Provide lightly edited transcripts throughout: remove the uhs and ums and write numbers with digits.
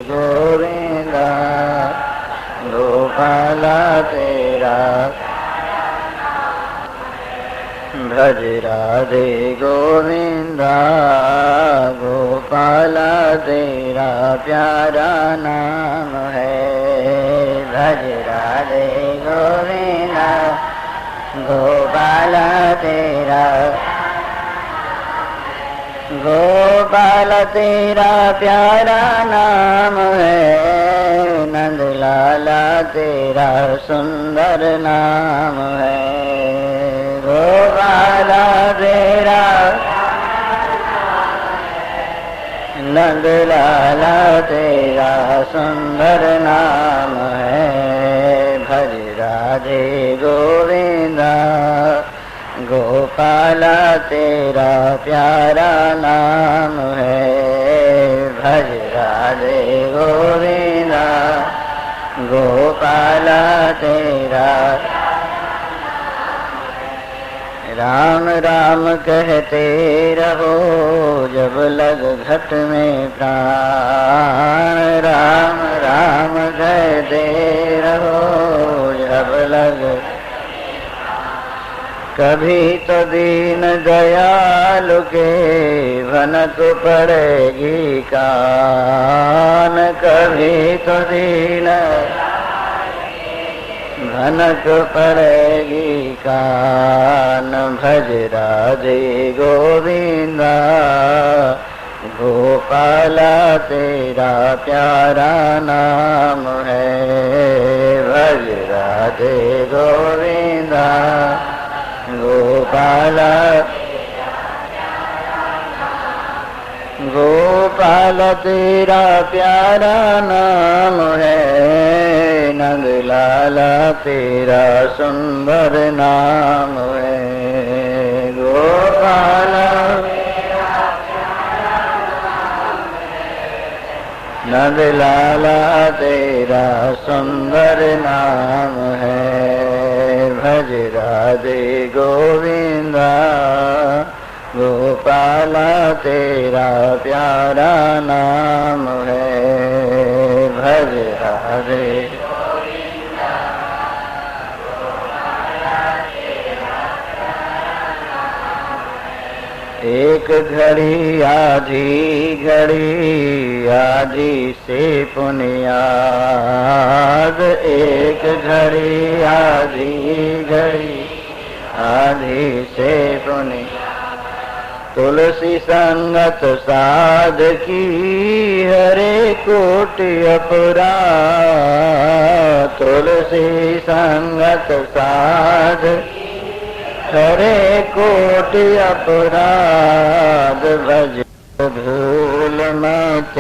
गोविंदा गोपाल तेरा भज राधे गोविंदा गोपाल तेरा प्यारा नाम है। भज राधे गोविंदा गोपाल तेरा गोपाल तेरा प्यारा नाम है। नंद लाला तेरा सुंदर नाम है। गोपाल तेरा नंद लाला तेरा सुंदर नाम है। भज राधे गोविंदा गोपाल तेरा प्यारा नाम है। भज राधे गोविंदा गोपाल तेरा राम राम कहते रहो जब लग घट में प्राण। राम राम कहते रहो जब लग कभी तो दीन दयालु के भनक पड़ेगी कान। कभी तो दीन भनक पड़ेगी कान। भज राधे गोविंदा गोपाल तेरा प्यारा नाम है। भज राधे गोविंदा गोपाल गोपाल तेरा प्यारा नाम है। नंद लाला तेरा सुंदर नाम है। गोपाल नंद लाला तेरा सुंदर नाम है। भज राधे गोविंदा गोपाल तेरा प्यारा नाम है। भज राधे गोविंदा गोपाल तेरा प्यारा नाम है। एक घड़ी आधी से पुनियाद। एक घड़ी आधी से पुनियाद। तुलसी संगत साध की हरे कोटि अपराध। तुलसी संगत साध हरे कोटि अपराध। भज भूल मत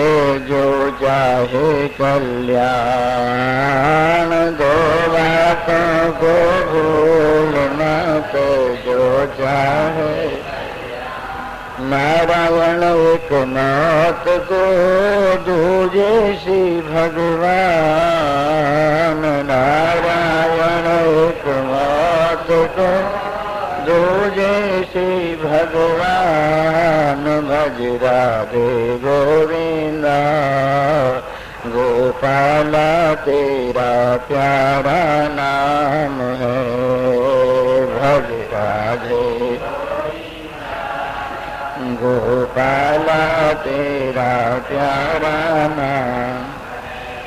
जो चाहे कल्याण। दो बातों को भूल मत जो चाहे। नारायण एक मौत को दूजे श्री भगवान। नारायण एक मौत को दूजे श्री भगवान। भज राधे गोविंदा गोपाल तेरा प्यारा नाम है। भज राधे गोपाल तेरा प्यारा नाम।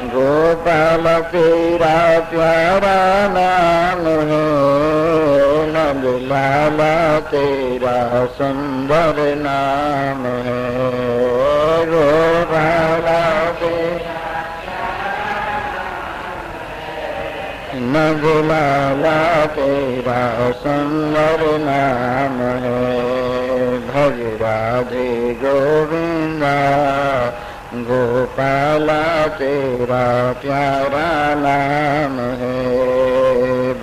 गोपाल तेरा प्यारा नाम है। नंद लाला तेरा सुंदर नाम है। गोपाल नंद लाला तेरा सुंदर नाम है। भज राधे गोविंदा गोपाल तेरा प्यारा नाम है।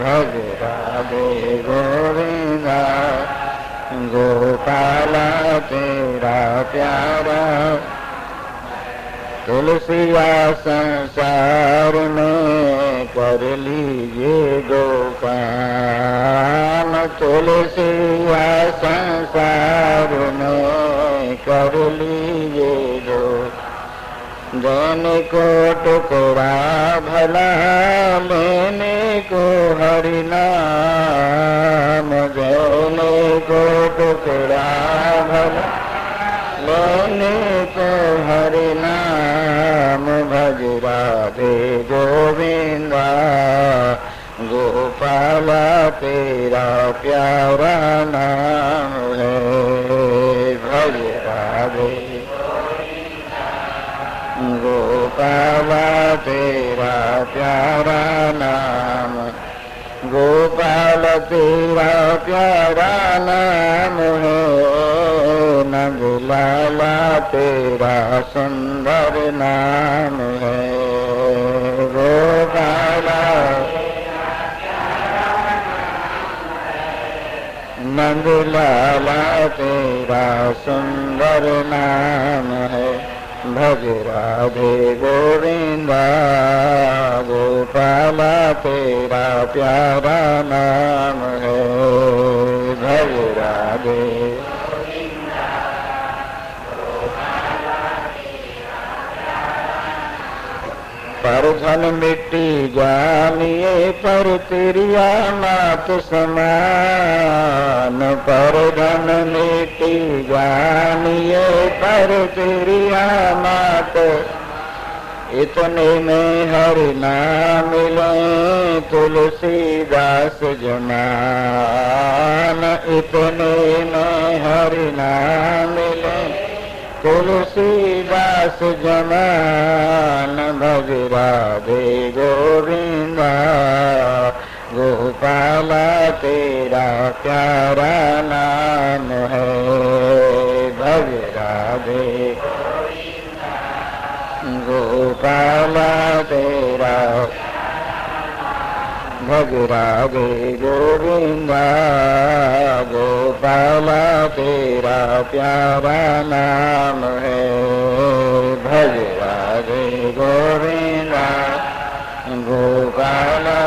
भज राधे गोविंदा गोपाल तेरा प्यारा। तुलसिया संसार में कर लीजिए गोपाल। तुलसिया संसार में कर लीजिए देने को टुकड़ा भला लेने को हरि नाम, देने को टुकड़ा भला लेने को हरि नाम। भज राधे गोविंदा गोपाला तेरा प्यारा नाम है। भज राधे गोपाला तेरा प्यारा नाम, गोपाल तेरा प्यारा नाम है। नंदलाला तेरा सुंदर नाम है। गोपाला नंदलाला तेरा सुंदर नाम है। भज राधे गोविंदा गोपाला तेरा प्यारा नाम है। भज राधे पर धन मिट्टी जानिए पर तेरिया मात समान, पर धन मिट्टी जानिए पर तेरिया मात। इतने में हरि नाम मिले तुलसीदास जमान, इतने में हरि नाम मिले तुलसीदास जमान। भज राधे गोविंदा गोपाला तेरा प्यारा नाम है। भज राधे गोपाला तेरा, भज राधे गोविंदा गोपाला तेरा प्यारा नाम है। भज राधे गोविंदा गोपाला।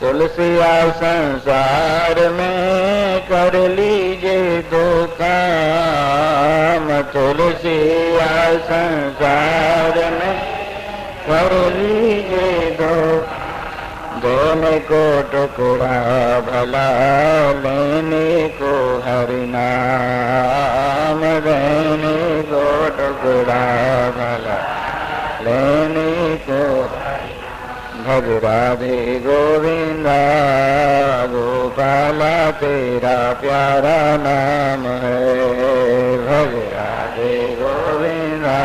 तुलसिया संसार में कर लीजिए दो काम, तुलसिया संसार में कर लीजिए दो। देने को टुकड़ा भला लेने को हरि नाम, देने को टुकड़ा भला लेने को। भज राधे गोविंदा गोपाला तेरा प्यारा नाम है। भज राधे गोविंदा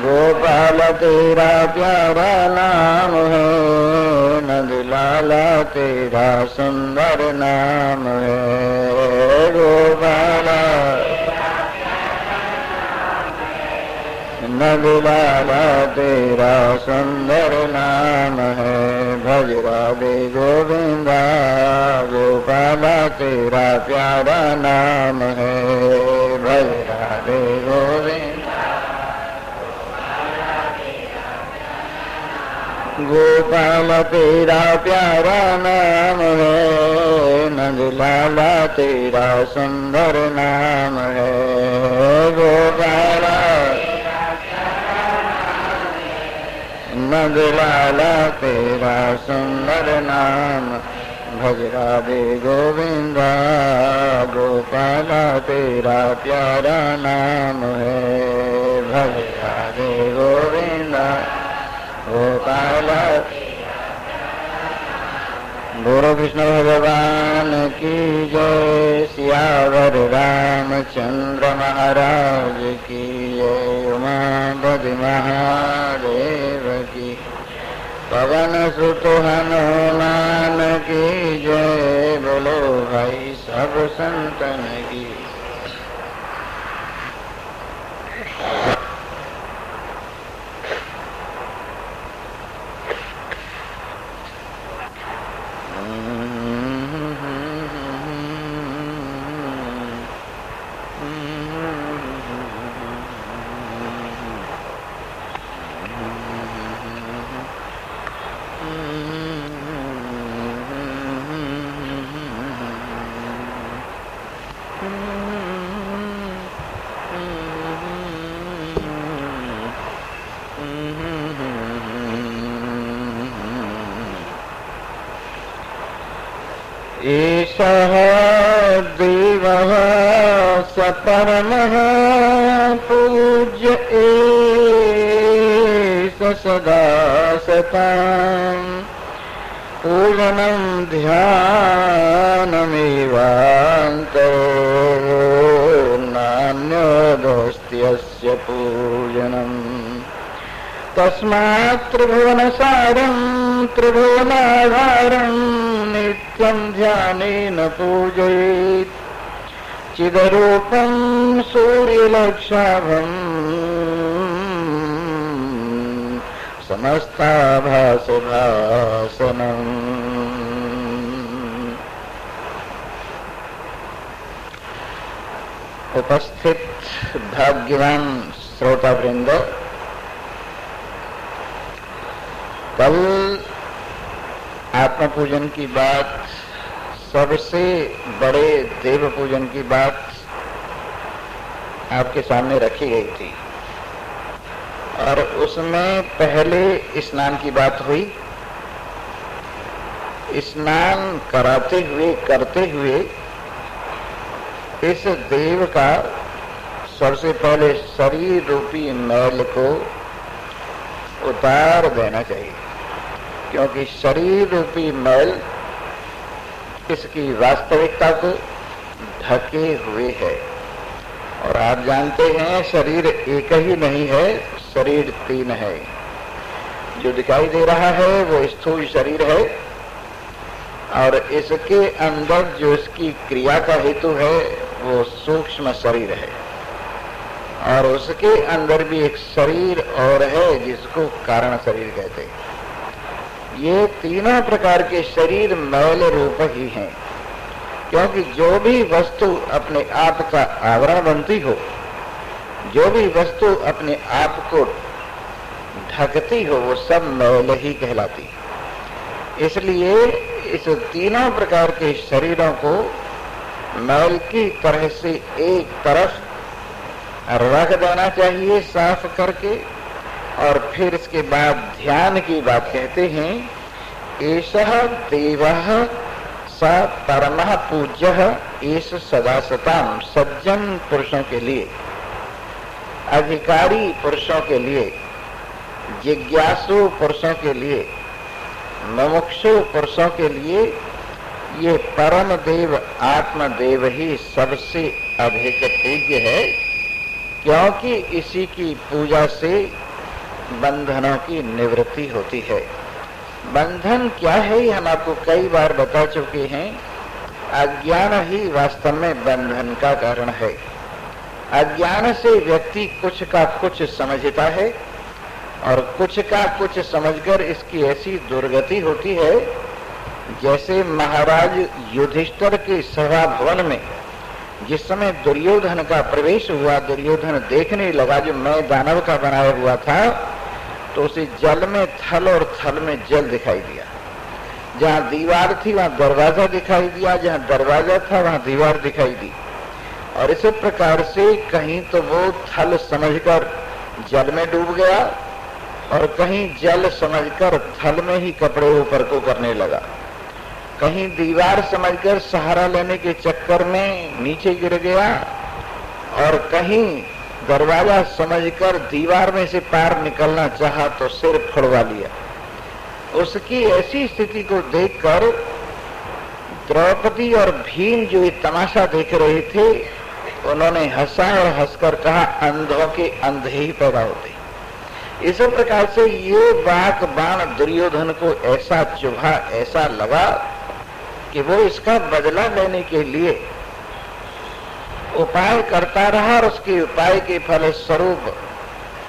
गोपाल तेरा प्यारा नाम है। नंदलाला तेरा सुंदर नाम है। गोपाला नंदलाला तेरा सुंदर नाम है। भज राधे गोविंदा गोपाला तेरा प्यारा नाम है। भज राधे गोविंदा गोपाल तेरा प्यारा नाम है। नंदलाला तेरा सुंदर नाम है। गोपाला नंदलाला तेरा सुंदर नाम। भज राधे गोविंदा गोपाला तेरा प्यारा नाम है। भज राधे गोविंदा गोपाला। बोलो कृष्ण भगवान की जय। सियावर रामचंद्र महाराज की जय। उमापति महादेव की। पवन सुत हनुमान की जय। बोलो भाई सब संतन की। ईशः देवः स परमः पूज्य एष सदा सताम् पूजनं ध्यानमेवान्तरो नान्यदस्त्यस्य पूजनम् तस्मात् त्रिभुवनसारं त्रिभुवनाधारं नित्यं ध्यानेन पूजयेत् चिदरूपं सूर्यलक्षाभं समस्ताभासभासनम्। उपस्थित भाग्यवान श्रोतावृंद, कल आत्म पूजन की बात, सबसे बड़े देव पूजन की बात आपके सामने रखी गई थी और उसमें पहले स्नान की बात हुई। स्नान कराते हुए करते हुए इस देव का सबसे पहले शरीर रूपी मैल को उतार देना चाहिए, क्योंकि शरीर रूपी मैल इसकी वास्तविकता को ढके हुए है। और आप जानते हैं शरीर एक ही नहीं है, शरीर तीन है। जो दिखाई दे रहा है वो स्थूल शरीर है और इसके अंदर जो इसकी क्रिया का हेतु है वो सूक्ष्म शरीर है और उसके अंदर भी एक शरीर और है जिसको कारण शरीर कहते हैं। ये तीनों प्रकार के शरीर मैल रूप ही हैं, क्योंकि जो भी वस्तु अपने आप का आवरण बनती हो, जो भी वस्तु अपने आप को ढकती हो, वो सब मैल ही कहलाती। इसलिए इस तीनों प्रकार के शरीरों को मैल की तरह से एक तरफ रख देना चाहिए साफ करके, और फिर इसके बाद ध्यान की बात कहते हैं। एषः देवः स परमः पूज्यः एष सदा सताम्। सज्जन पुरुषों के लिए, अधिकारी पुरुषों के लिए, जिज्ञासु पुरुषों के लिए, मुमुक्षु पुरुषों के लिए ये परम देव आत्मदेव ही सबसे अधिक पूज्य है, क्योंकि इसी की पूजा से बंधनों की निवृत्ति होती है। बंधन क्या है हम आपको कई बार बता चुके हैं। अज्ञान ही वास्तव में बंधन का कारण है। अज्ञान से व्यक्ति कुछ का कुछ समझता है और कुछ का कुछ समझकर इसकी ऐसी दुर्गति होती है, जैसे महाराज युधिष्ठिर के सभा भवन में जिस समय दुर्योधन का प्रवेश हुआ, दुर्योधन देखने लगा जो मैं दानव का बनाया हुआ था, तो उसे जल में थल और थल में जल दिखाई दिया। जहाँ दीवार थी वहाँ दरवाजा दिखाई दिया, जहाँ दरवाजा था वहाँ दीवार दिखाई दी। और इस प्रकार से कहीं तो वो थल समझकर जल में डूब गया और कहीं जल समझकर थल में ही कपड़े ऊपर को करने लगा, कहीं दीवार समझकर सहारा लेने के चक्कर में नीचे गिर गया और कहीं दरवाजा समझकर दीवार में से पार निकलना चाहा तो सिर फड़वा लिया। उसकी ऐसी स्थिति को देखकर द्रौपदी और भीम जो ये तमाशा देख रहे थे, उन्होंने हंसा और हंसकर कहा, अंधों के अंधे ही पैदा होते। इस प्रकार से ये बाक बाण दुर्योधन को ऐसा चुभा, ऐसा लगा कि वो इसका बदला लेने के लिए उपाय करता रहा और उसके उपाय के फल स्वरूप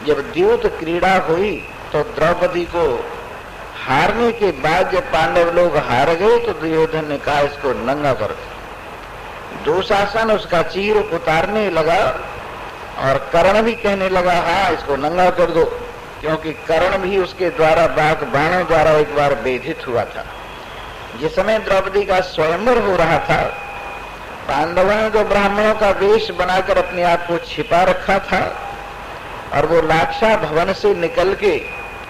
जब द्यूत क्रीड़ा हुई तो द्रौपदी को हारने के बाद जब पांडव लोग हार गए तो दुर्योधन ने कहा इसको नंगा कर दो। दुशासन उसका चीर उतारने लगा और कर्ण भी कहने लगा हाँ इसको नंगा कर दो, क्योंकि कर्ण भी उसके द्वारा बाक बाणों द्वारा एक बार बेधित हुआ था। जिस समय द्रौपदी का स्वयंवर हो रहा था पांडवों ने तो ब्राह्मणों का वेश बनाकर अपने आप को छिपा रखा था और वो लाक्षा भवन से निकल के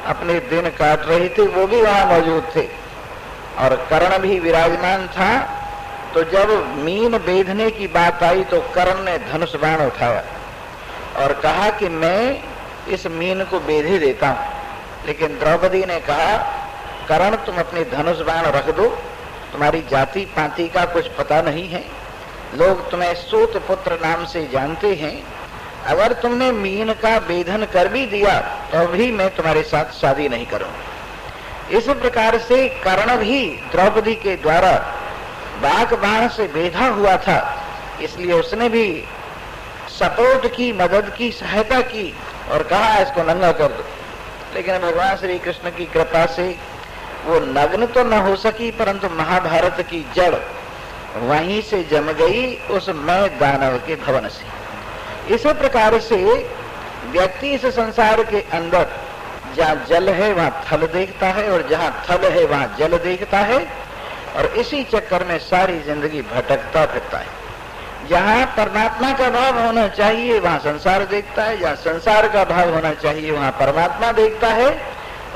अपने दिन काट रहे थे, वो भी वहां मौजूद थे और कर्ण भी विराजमान था। तो जब मीन बेधने की बात आई तो कर्ण ने धनुष बाण उठाया और कहा कि मैं इस मीन को बेधे देता हूं। लेकिन द्रौपदी ने कहा, कर्ण तुम अपने धनुष बाण रख दो, तुम्हारी जाति पाति का कुछ पता नहीं है, लोग तुम्हें सूत पुत्र नाम से जानते हैं, अगर तुमने मीन का बेधन कर भी दिया तो भी मैं तुम्हारे साथ शादी नहीं करूंगा। इस प्रकार से कर्ण भी द्रौपदी के द्वारा बाघ बाण से बेधा हुआ था, इसलिए उसने भी सपोर्ट की, मदद की, सहायता की और कहा इसको नंगा कर दो। लेकिन भगवान श्री कृष्ण की कृपा से वो नग्न तो न हो सकी, परंतु महाभारत की जड़ वहीं से जम गई उस मैं दानव के भवन से। इस प्रकार से व्यक्ति इस संसार के अंदर जहाँ जल है वहां थल देखता है और जहाँ थल है वहां जल देखता है और इसी चक्कर में सारी जिंदगी भटकता फिरता है। जहाँ परमात्मा का भाव होना चाहिए वहां संसार देखता है, जहाँ संसार का भाव होना चाहिए वहां परमात्मा देखता है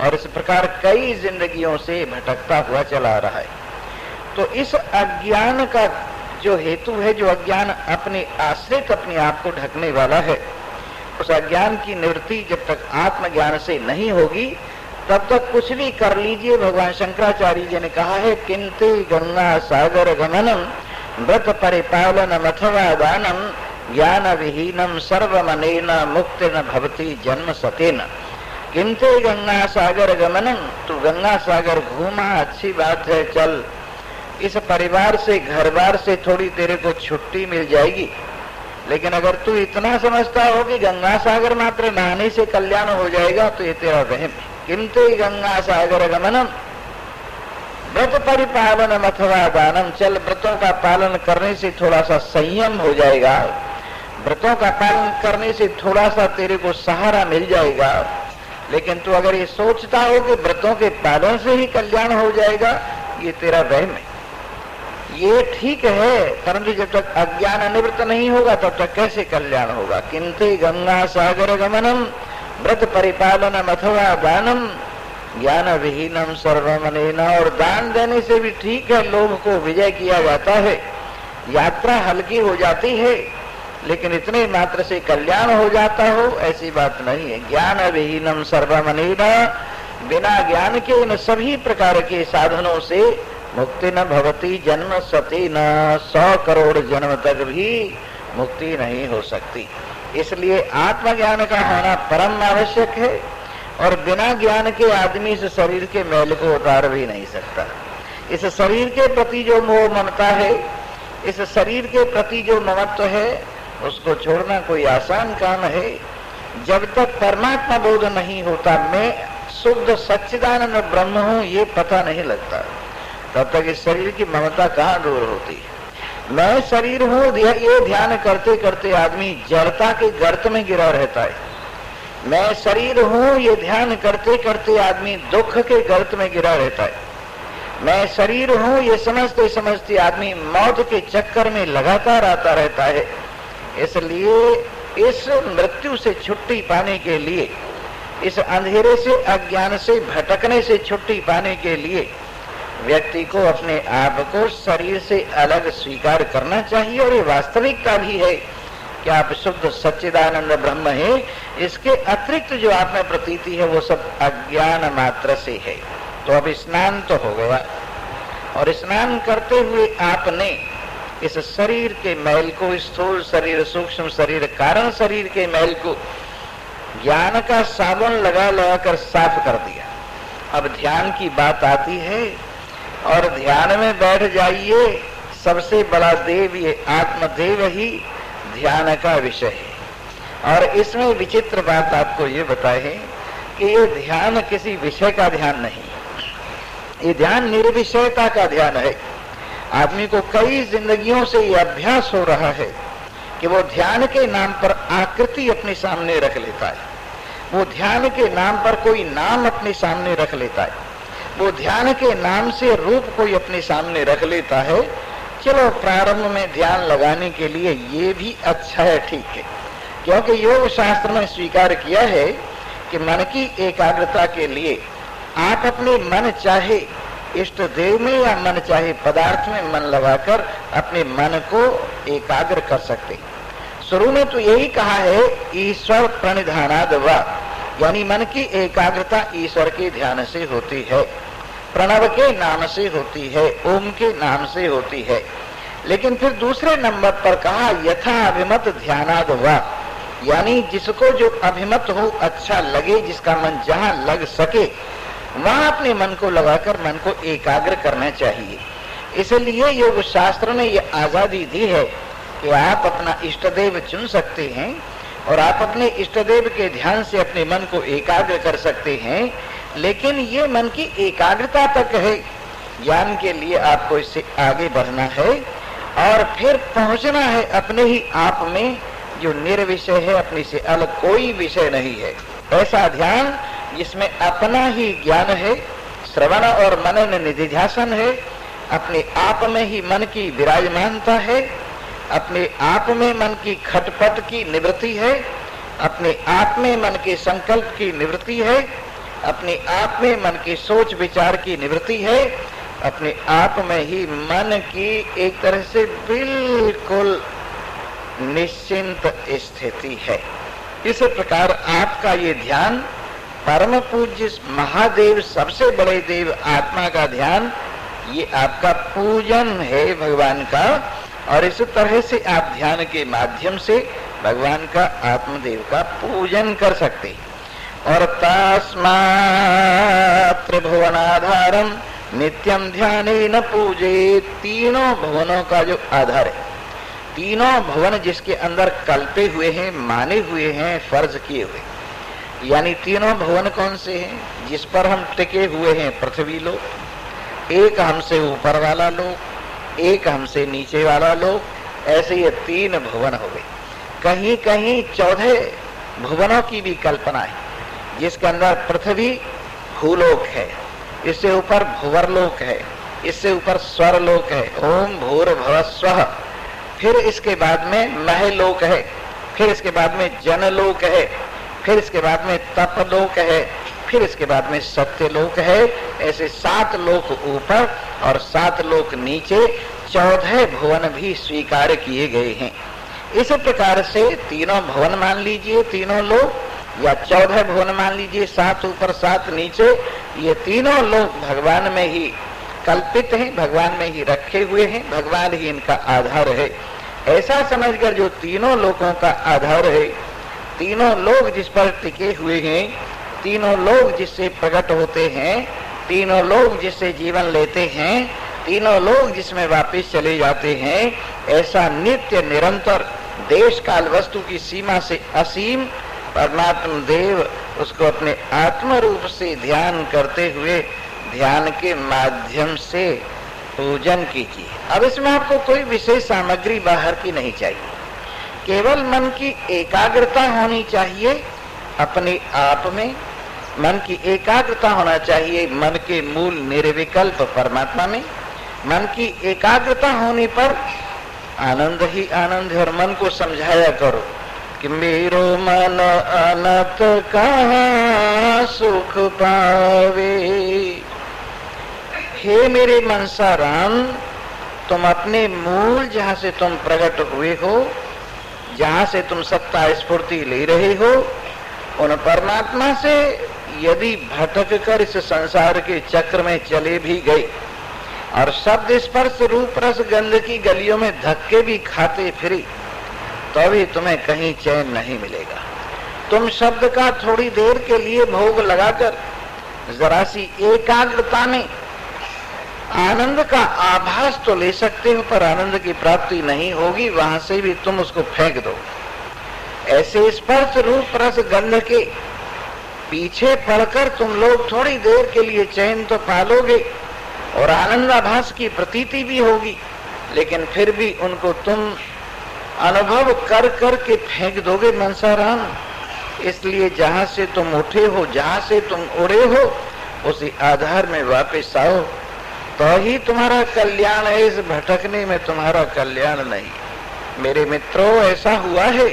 और इस प्रकार कई जिंदगियों से भटकता हुआ चला रहा है। तो इस अज्ञान का जो हेतु है, जो अज्ञान अपने आश्रित अपने आप को ढकने वाला है, उस अज्ञान की निवृत्ति जब तक आत्मज्ञान से नहीं होगी तब तक कुछ भी कर लीजिए। भगवान शंकराचार्य जी ने कहा है, किंते गंगा सागर गमनम व्रत परिपालनम अथवा दानम ज्ञान विहीनम सर्वमनेन मुक्ति न भवति जन्म सतेन। किंते गंगा सागर गमनम, तू गंगा सागर घूमा, अच्छी बात है, चल, इस परिवार से घर बार से थोड़ी तेरे को छुट्टी मिल जाएगी, लेकिन अगर तू इतना समझता हो कि गंगा सागर मात्र नहाने से कल्याण हो जाएगा तो ये तेरा वहम है। किंतु गंगा सागर गमनम व्रत परिपालनम अथवा दानम, चल व्रतों का पालन करने से थोड़ा सा संयम हो जाएगा, व्रतों का पालन करने से थोड़ा सा तेरे को सहारा मिल जाएगा। लेकिन तू अगर ये सोचता हो कि व्रतों के पालन से ही कल्याण हो जाएगा, ये तेरा वहम है। ये ठीक है, परंतु जब तक अज्ञान निवृत्त नहीं होगा तब तक कैसे कल्याण होगा। किंतु गंगा सागर गमनम व्रत परिपालनम अथवा दानम ज्ञान विहीनम सर्वमनेन, और दान देने से भी ठीक है, लोभ को विजय किया जाता है, यात्रा हल्की हो जाती है, लेकिन इतने मात्र से कल्याण हो जाता हो ऐसी बात नहीं है। ज्ञान विहीनम सर्वमनेन, बिना ज्ञान के इन सभी प्रकार के साधनों से मुक्ति न भवती जन्म सती न, 100 करोड़ जन्म तक भी मुक्ति नहीं हो सकती। इसलिए आत्मज्ञान का होना परम आवश्यक है और बिना ज्ञान के आदमी इस शरीर के मैल को उतार भी नहीं सकता। इस शरीर के प्रति जो मोह ममता है, इस शरीर के प्रति जो ममत्व है, उसको छोड़ना कोई आसान काम है। जब तक परमात्मा बोध नहीं होता, मैं शुद्ध सच्चिदानंद ब्रह्म हूँ ये पता नहीं लगता, तब तक इस शरीर की ममता कहाँ दूर होती है। मैं शरीर हूँ ये ध्यान करते करते आदमी जड़ता के गर्त में गिरा रहता है। मैं शरीर हूँ ये ध्यान करते करते आदमी दुख के गर्त में गिरा रहता है। मैं शरीर हूँ ये समझते समझते आदमी मौत के चक्कर में लगातार आता रहता है। इसलिए इस मृत्यु से छुट्टी पाने के लिए, इस अंधेरे से अज्ञान से भटकने से छुट्टी पाने के लिए व्यक्ति को अपने आप को शरीर से अलग स्वीकार करना चाहिए। और ये वास्तविकता भी है कि आप शुद्ध सच्चिदानंद ब्रह्म है, इसके अतिरिक्त जो आप में प्रतीति है वो सब अज्ञान मात्र से है। तो अब स्नान तो हो गया और स्नान करते हुए आपने इस शरीर के मैल को, स्थूल शरीर, सूक्ष्म शरीर, कारण शरीर के मैल को ज्ञान का साबुन लगा लगा कर साफ कर दिया। अब ध्यान की बात आती है और ध्यान में बैठ जाइए। सबसे बड़ा देव ये आत्मदेव ही ध्यान का विषय है। और इसमें विचित्र बात आपको ये बताए कि ये ध्यान किसी विषय का ध्यान नहीं, ये ध्यान निर्विषयता का ध्यान है। आदमी को कई जिंदगियों से ये अभ्यास हो रहा है कि वो ध्यान के नाम पर आकृति अपने सामने रख लेता है, वो ध्यान के नाम पर कोई नाम अपने सामने रख लेता है, वो ध्यान के नाम से रूप कोई अपने सामने रख लेता है, चलो प्रारंभ में ध्यान लगाने के लिए ये भी अच्छा है, ठीक है, क्योंकि योग शास्त्र में स्वीकार किया है कि मन की एकाग्रता के लिए आप अपने मन चाहे इष्ट देव में या मन चाहे पदार्थ में मन लगाकर अपने मन को एकाग्र कर सकते। शुरू में तो यही कहा है ईश्वर प्रणिधानाद वा, यानी मन की एकाग्रता ईश्वर के ध्यान से होती है, प्रणव के नाम से होती है, ओम के नाम से होती है। लेकिन फिर दूसरे नंबर पर कहा यथा अभिमत ध्यानाद वा, यानी जिसको जो अभिमत हो, अच्छा लगे, जिसका मन जहां लग सके वहां अपने मन को लगाकर मन को एकाग्र करना चाहिए। इसलिए योग शास्त्र ने ये आजादी दी है कि आप अपना इष्ट देव चुन सकते हैं और आप अपने इष्ट देव के ध्यान से अपने मन को एकाग्र कर सकते हैं, लेकिन ये मन की एकाग्रता तक है। ज्ञान के लिए आपको इससे आगे बढ़ना है और फिर पहुंचना है अपने ही आप में, जो निर्विषय है, अपने से अलग कोई विषय नहीं है। ऐसा ध्यान जिसमें अपना ही ज्ञान है, श्रवण और मनन निधिध्यासन है, अपने आप में ही मन की विराजमानता है, अपने आप में मन की खटपट की निवृत्ति है, अपने आप में मन के संकल्प की निवृत्ति है, अपने आप में मन की सोच विचार की निवृत्ति है, अपने आप में ही मन की एक तरह से बिल्कुल निश्चिंत स्थिति है। इस प्रकार आपका ये ध्यान परम पूज्य महादेव, सबसे बड़े देव आत्मा का ध्यान, ये आपका पूजन है भगवान का, और इस तरह से आप ध्यान के माध्यम से भगवान का, आत्मदेव का पूजन कर सकते। और तस्मात् त्रिभुवनाधारम नित्यम ध्यानेन पूजे, तीनों भुवनों का जो आधार है, तीनों भुवन जिसके अंदर कल्पे हुए हैं, माने हुए हैं, फर्ज किए हुए, यानी तीनों भुवन कौन से हैं? जिस पर हम टिके हुए हैं पृथ्वी लोक, एक हमसे ऊपर वाला लोक, एक हमसे नीचे वाला लोक, ऐसे ये तीन भुवन हो गए। कहीं कहीं 14 भुवनों की भी कल्पना है, जिसके अंदर पृथ्वी भूलोक है, इससे ऊपर भुवरलोक है, इससे ऊपर स्वरलोक है, ओम भूर्भुवः स्वः, फिर इसके बाद में महलोक है, फिर इसके बाद में जनलोक है, फिर इसके बाद में तपलोक है, फिर इसके बाद में सत्यलोक है। ऐसे 7 लोक ऊपर और 7 लोक नीचे 14 भुवन भी स्वीकार किए गए हैं। इस प्रकार से तीनों भुवन मान लीजिए, तीनों लोक, या 14 भुवन मान लीजिए, 7 ऊपर 7 नीचे, ये तीनों लोक भगवान में ही कल्पित हैं, भगवान में ही रखे हुए हैं, भगवान ही इनका आधार है। ऐसा समझकर जो तीनों लोकों का आधार है, तीनों लोग जिस पर टिके हुए हैं, तीनों लोग जिससे प्रकट होते हैं, तीनों लोग जिससे जीवन लेते हैं, तीनों लोग जिसमें वापस चले जाते हैं, ऐसा नित्य निरंतर देश काल वस्तु की सीमा से असीम परमात्मा देव, उसको अपने आत्म रूप से ध्यान करते हुए ध्यान के माध्यम से पूजन कीजिए। अब इसमें आपको कोई विशेष सामग्री बाहर की नहीं चाहिए, केवल मन की एकाग्रता होनी चाहिए अपने आप में, मन की एकाग्रता होना चाहिए मन के मूल निर्विकल्प परमात्मा में। मन की एकाग्रता होने पर आनंद ही आनंद है। और मन को समझाया करो कि मेरो मन अनंत कहाँ सुख पावे। हे मेरे मनसा राम, तुम अपने मूल जहाँ से तुम प्रकट हुए हो, जहाँ से तुम सत्ता स्फूर्ति ले रहे हो, उन परमात्मा से यदि भटक कर इस संसार के चक्र में चले भी गए और शब्द स्पर्श रूप रस गंध की गलियों में धक्के भी खाते फिरे, तो भी तुम्हें कहीं चैन नहीं मिलेगा। तुम शब्द का थोड़ी देर के लिए भोग लगाकर जरा सी एकाग्रता में आनंद का आभास तो ले सकते हो, पर आनंद की प्राप्ति नहीं होगी, वहां से भी तुम उसको फेंक दो। ऐसे स्पर्श रूप रस गंध के पीछे पड़कर तुम लोग थोड़ी देर के लिए चैन तो पालोगे और आनंदाभास की प्रतीति भी होगी, लेकिन फिर भी उनको तुम अनुभव कर कर के फेंक दोगे मनसाराम। इसलिए जहां से तुम उठे हो, जहां से तुम उड़े हो, उसी आधार में वापस आओ। तो ही तुम्हारा कल्याण है, इस भटकने में तुम्हारा कल्याण नहीं। मेरे मित्रों, ऐसा हुआ है,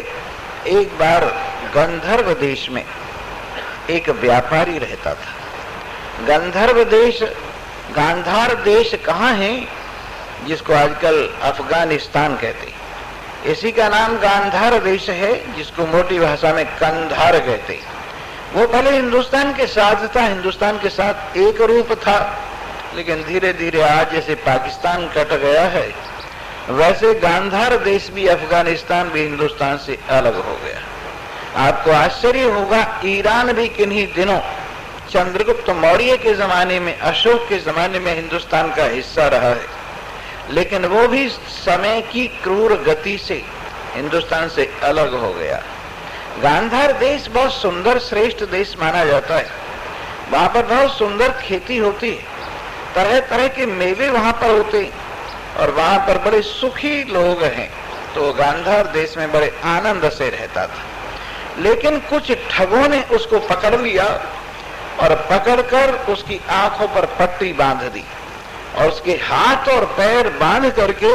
एक बार गंधर्व देश में एक व्यापारी रहता था। गंधर्व देश, गांधार देश कहाँ है, जिसको आजकल अफगानिस्तान कहते हैं, इसी का नाम गांधार देश है, जिसको मोटी भाषा में कंधार कहते हैं। वो पहले हिंदुस्तान के साथ था, हिंदुस्तान के साथ एक रूप था, लेकिन धीरे धीरे आज जैसे पाकिस्तान कट गया है, वैसे गांधार देश भी, अफगानिस्तान भी हिंदुस्तान से अलग हो गया। आपको आश्चर्य होगा, ईरान भी किन्हीं दिनों चंद्रगुप्त मौर्य के जमाने में, अशोक के जमाने में हिंदुस्तान का हिस्सा रहा है, लेकिन वो भी समय की क्रूर गति से हिंदुस्तान से अलग हो गया। गांधार देश बहुत सुंदर श्रेष्ठ देश माना जाता है। वहां पर बहुत सुंदर खेती होती है, तरह तरह के मेवे वहां पर होते हैं, और वहां पर बड़े सुखी लोग हैं। तो गांधार देश में बड़े आनंद से रहता था। लेकिन कुछ ठगों ने उसको पकड़ लिया और पकड़कर उसकी आंखों पर पट्टी बांध दी और उसके हाथ और पैर बांध करके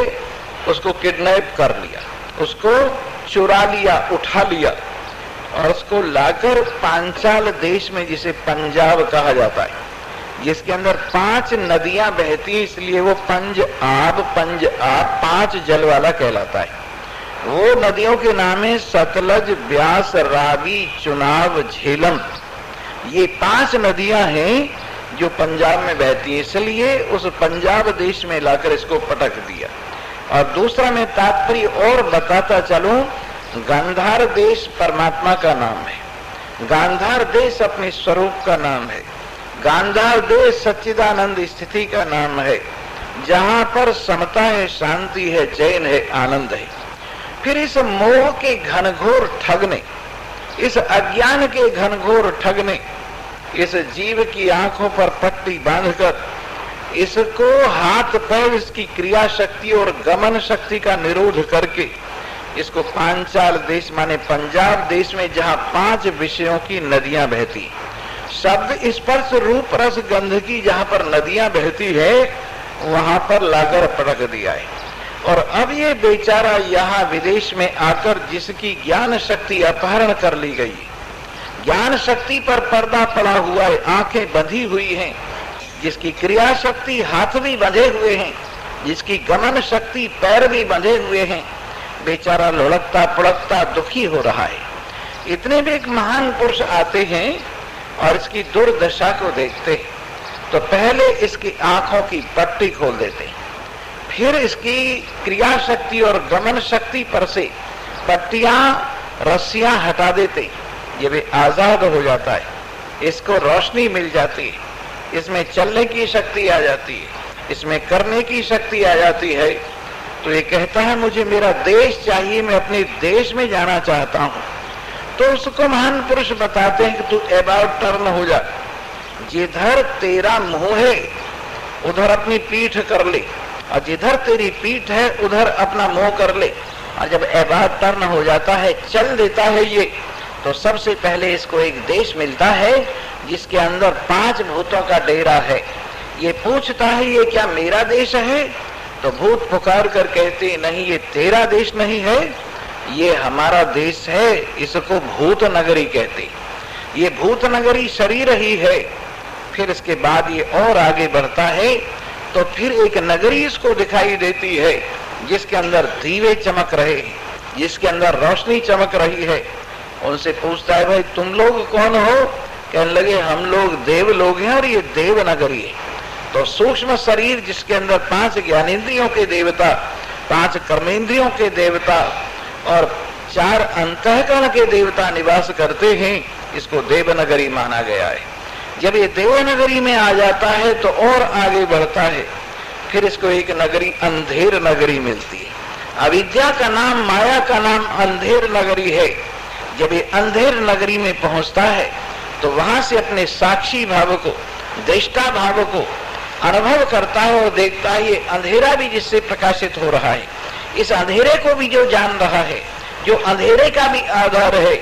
उसको किडनैप कर लिया, उसको चुरा लिया, उठा लिया और उसको लाकर पांचाल देश में, जिसे पंजाब कहा जाता है, जिसके अंदर 5 नदियां बहती, इसलिए वो पंज आब 5 जल वाला कहलाता है। वो नदियों के नाम है सतलज, ब्यास, रावी, चुनाव, झेलम। ये 5 नदियां हैं जो पंजाब में बहती है, इसलिए उस पंजाब देश में लाकर इसको पटक दिया। और दूसरा मैं तात्पर्य और बताता चलूं, गांधार देश परमात्मा का नाम है, गांधार देश अपने स्वरूप का नाम है, गांधार देश सच्चिदानंद स्थिति का नाम है, जहां पर समता है, शांति है, चैन है, आनंद है। फिर इस मोह के घनघोर ठग ने, इस अज्ञान के घनघोर ठग ने इस जीव की आंखों पर पट्टी बांधकर इसको हाथ पैर, इसकी क्रिया शक्ति और गमन शक्ति का निरोध करके इसको पांचाल देश माने पंजाब देश में, जहां 5 विषयों की नदियां बहती, शब्द स्पर्श रूप रस गंध की जहां पर नदियां बहती है, वहां पर लाकर पटक दिया है। और अब ये बेचारा यहाँ विदेश में आकर, जिसकी ज्ञान शक्ति अपहरण कर ली गई, ज्ञान शक्ति पर पर्दा पड़ा हुआ है, आंखें बंधी हुई हैं, जिसकी क्रिया शक्ति हाथ भी बंधे हुए हैं, जिसकी गमन शक्ति पैर भी बंधे हुए हैं, बेचारा लुढ़कता पुढ़कता दुखी हो रहा है। इतने भी एक महान पुरुष आते हैं और इसकी दुर्दशा को देखते हैं, तो पहले इसकी आंखों की पट्टी खोल देते हैं, फिर इसकी क्रिया शक्ति और गमन शक्ति पर से पट्टियां, रस्सियां हटा देते, ये भी आजाद हो जाता है, इसको रोशनी मिल जाती है, इसमें चलने की शक्ति आ जाती है, इसमें करने की शक्ति आ जाती है। तो ये कहता है मुझे मेरा देश चाहिए, मैं अपने देश में जाना चाहता हूँ। तो उसको महान पुरुष बताते हैं कि तू अबाउट टर्न हो जा, जिधर तेरा मुंह है उधर अपनी पीठ कर ले, और जिधर तेरी पीठ है उधर अपना मुंह कर ले। और जब अबाउट टर्न हो जाता है, चल देता है ये, तो सबसे पहले इसको एक देश मिलता है जिसके अंदर 5 भूतों का डेरा है। ये पूछता है ये क्या मेरा देश है? तो भूत पुकार कर कहते नहीं, ये तेरा देश नहीं है, ये हमारा देश है, इसको भूत नगरी कहते। ये भूत नगरी शरीर ही है। फिर इसके बाद ये और आगे बढ़ता है तो फिर एक नगरी इसको दिखाई देती है जिसके अंदर दीवे चमक रहे, जिसके अंदर रोशनी चमक रही है। उनसे पूछता है भाई तुम लोग कौन हो? कहने लगे हम लोग देव लोग हैं और ये देव नगरी है। तो सूक्ष्म शरीर जिसके अंदर 5 ज्ञानेंद्रियों के देवता, 5 कर्मेंद्रियों के देवता और 4 अंतःकरण के देवता निवास करते हैं, इसको देवनगरी माना गया है। जब ये देवनगरी में आ जाता है तो और आगे बढ़ता है, फिर इसको एक नगरी अंधेर नगरी मिलती है। अविद्या का नाम, माया का नाम अंधेर नगरी है। जब ये अंधेर नगरी में पहुंचता है तो वहां से अपने साक्षी भाव को, दृष्टा भाव को अनुभव करता है और देखता है ये अंधेरा भी जिससे प्रकाशित हो रहा है, इस अंधेरे को भी जो जान रहा है, जो अंधेरे का भी आधार है,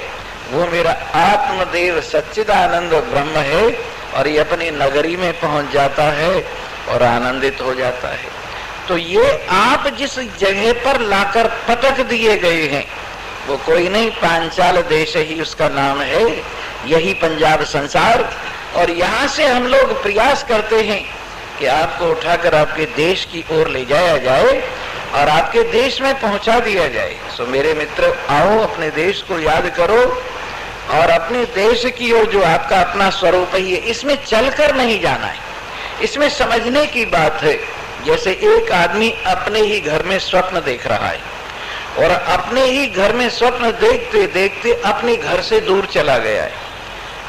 वो मेरा आत्मदेव सच्चिदानंद ब्रह्म है। और ये अपनी नगरी में पहुंच जाता है और आनंदित हो जाता है। तो ये आप जिस जगह पर लाकर पटक दिए गए हैं वो कोई नहीं, पांचाल देश ही उसका नाम है, यही पंजाब संसार। और यहाँ से हम लोग प्रयास करते हैं कि आपको उठाकर आपके देश की ओर ले जाया जाए और आपके देश में पहुंचा दिया जाए। सो मेरे मित्र, आओ अपने देश को याद करो और अपने देश की ओर जो आपका अपना स्वरूप है, इसमें चलकर नहीं जाना है, इसमें समझने की बात है। जैसे एक आदमी अपने ही घर में स्वप्न देख रहा है और अपने ही घर में स्वप्न देखते देखते अपने घर से दूर चला गया है,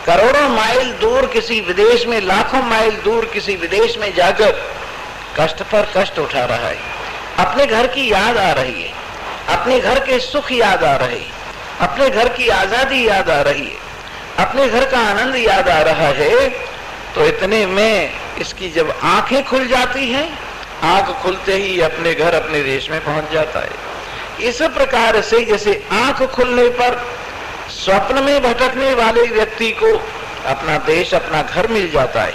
करोड़ों माइल दूर किसी विदेश में, लाखों माइल दूर किसी विदेश में जाकर कष्ट पर कष्ट उठा रहा है। अपने घर की याद आ रही है, अपने घर के सुख याद आ रहे हैं, अपने घर की आजादी याद आ रही है, अपने घर का आनंद याद आ रहा है। तो इतने में इसकी जब आंखें खुल जाती हैं, आंख खुलते ही अपने घर अपने देश में पहुंच जाता है। इस प्रकार से जैसे आंख खुलने पर स्वप्न में भटकने वाले व्यक्ति को अपना देश अपना घर मिल जाता है,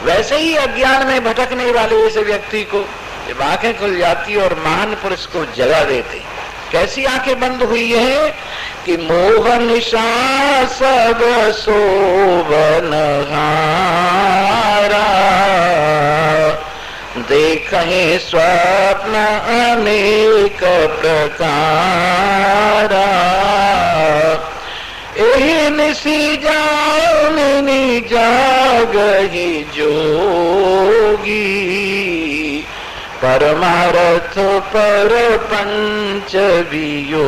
वैसे ही अज्ञान में भटकने वाले इस व्यक्ति को जब आंखें खुल जाती और महान पुरुष को जगा देते। कैसी आंखें बंद हुई है कि मोह निशा सब शोभन हारा, देखें स्वप्न अनेक प्रकारा, एहि निसी जामिनी जागहि जोगी, परमार्थ पर पंच वियोगी।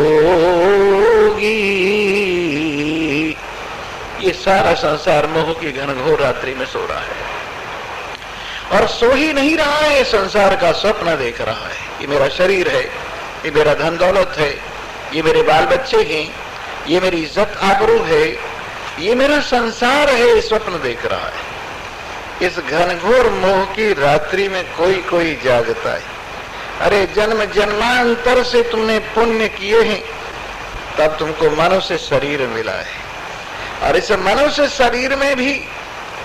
ये सारा संसार मोह की घनघोर रात्रि में सो रहा है और सो ही नहीं रहा है, संसार का स्वप्न देख रहा है। ये मेरा शरीर है, ये मेरा धन दौलत है, ये मेरे बाल बच्चे हैं, ये मेरी इज्जत आबरू है, ये मेरा संसार है, स्वप्न देख रहा है। इस घनघोर मोह की रात्रि में कोई कोई जागता है। अरे जन्म जन्मांतर से तुमने पुण्य किए हैं, तब तुमको मनुष्य शरीर मिला है और इस मनुष्य शरीर में भी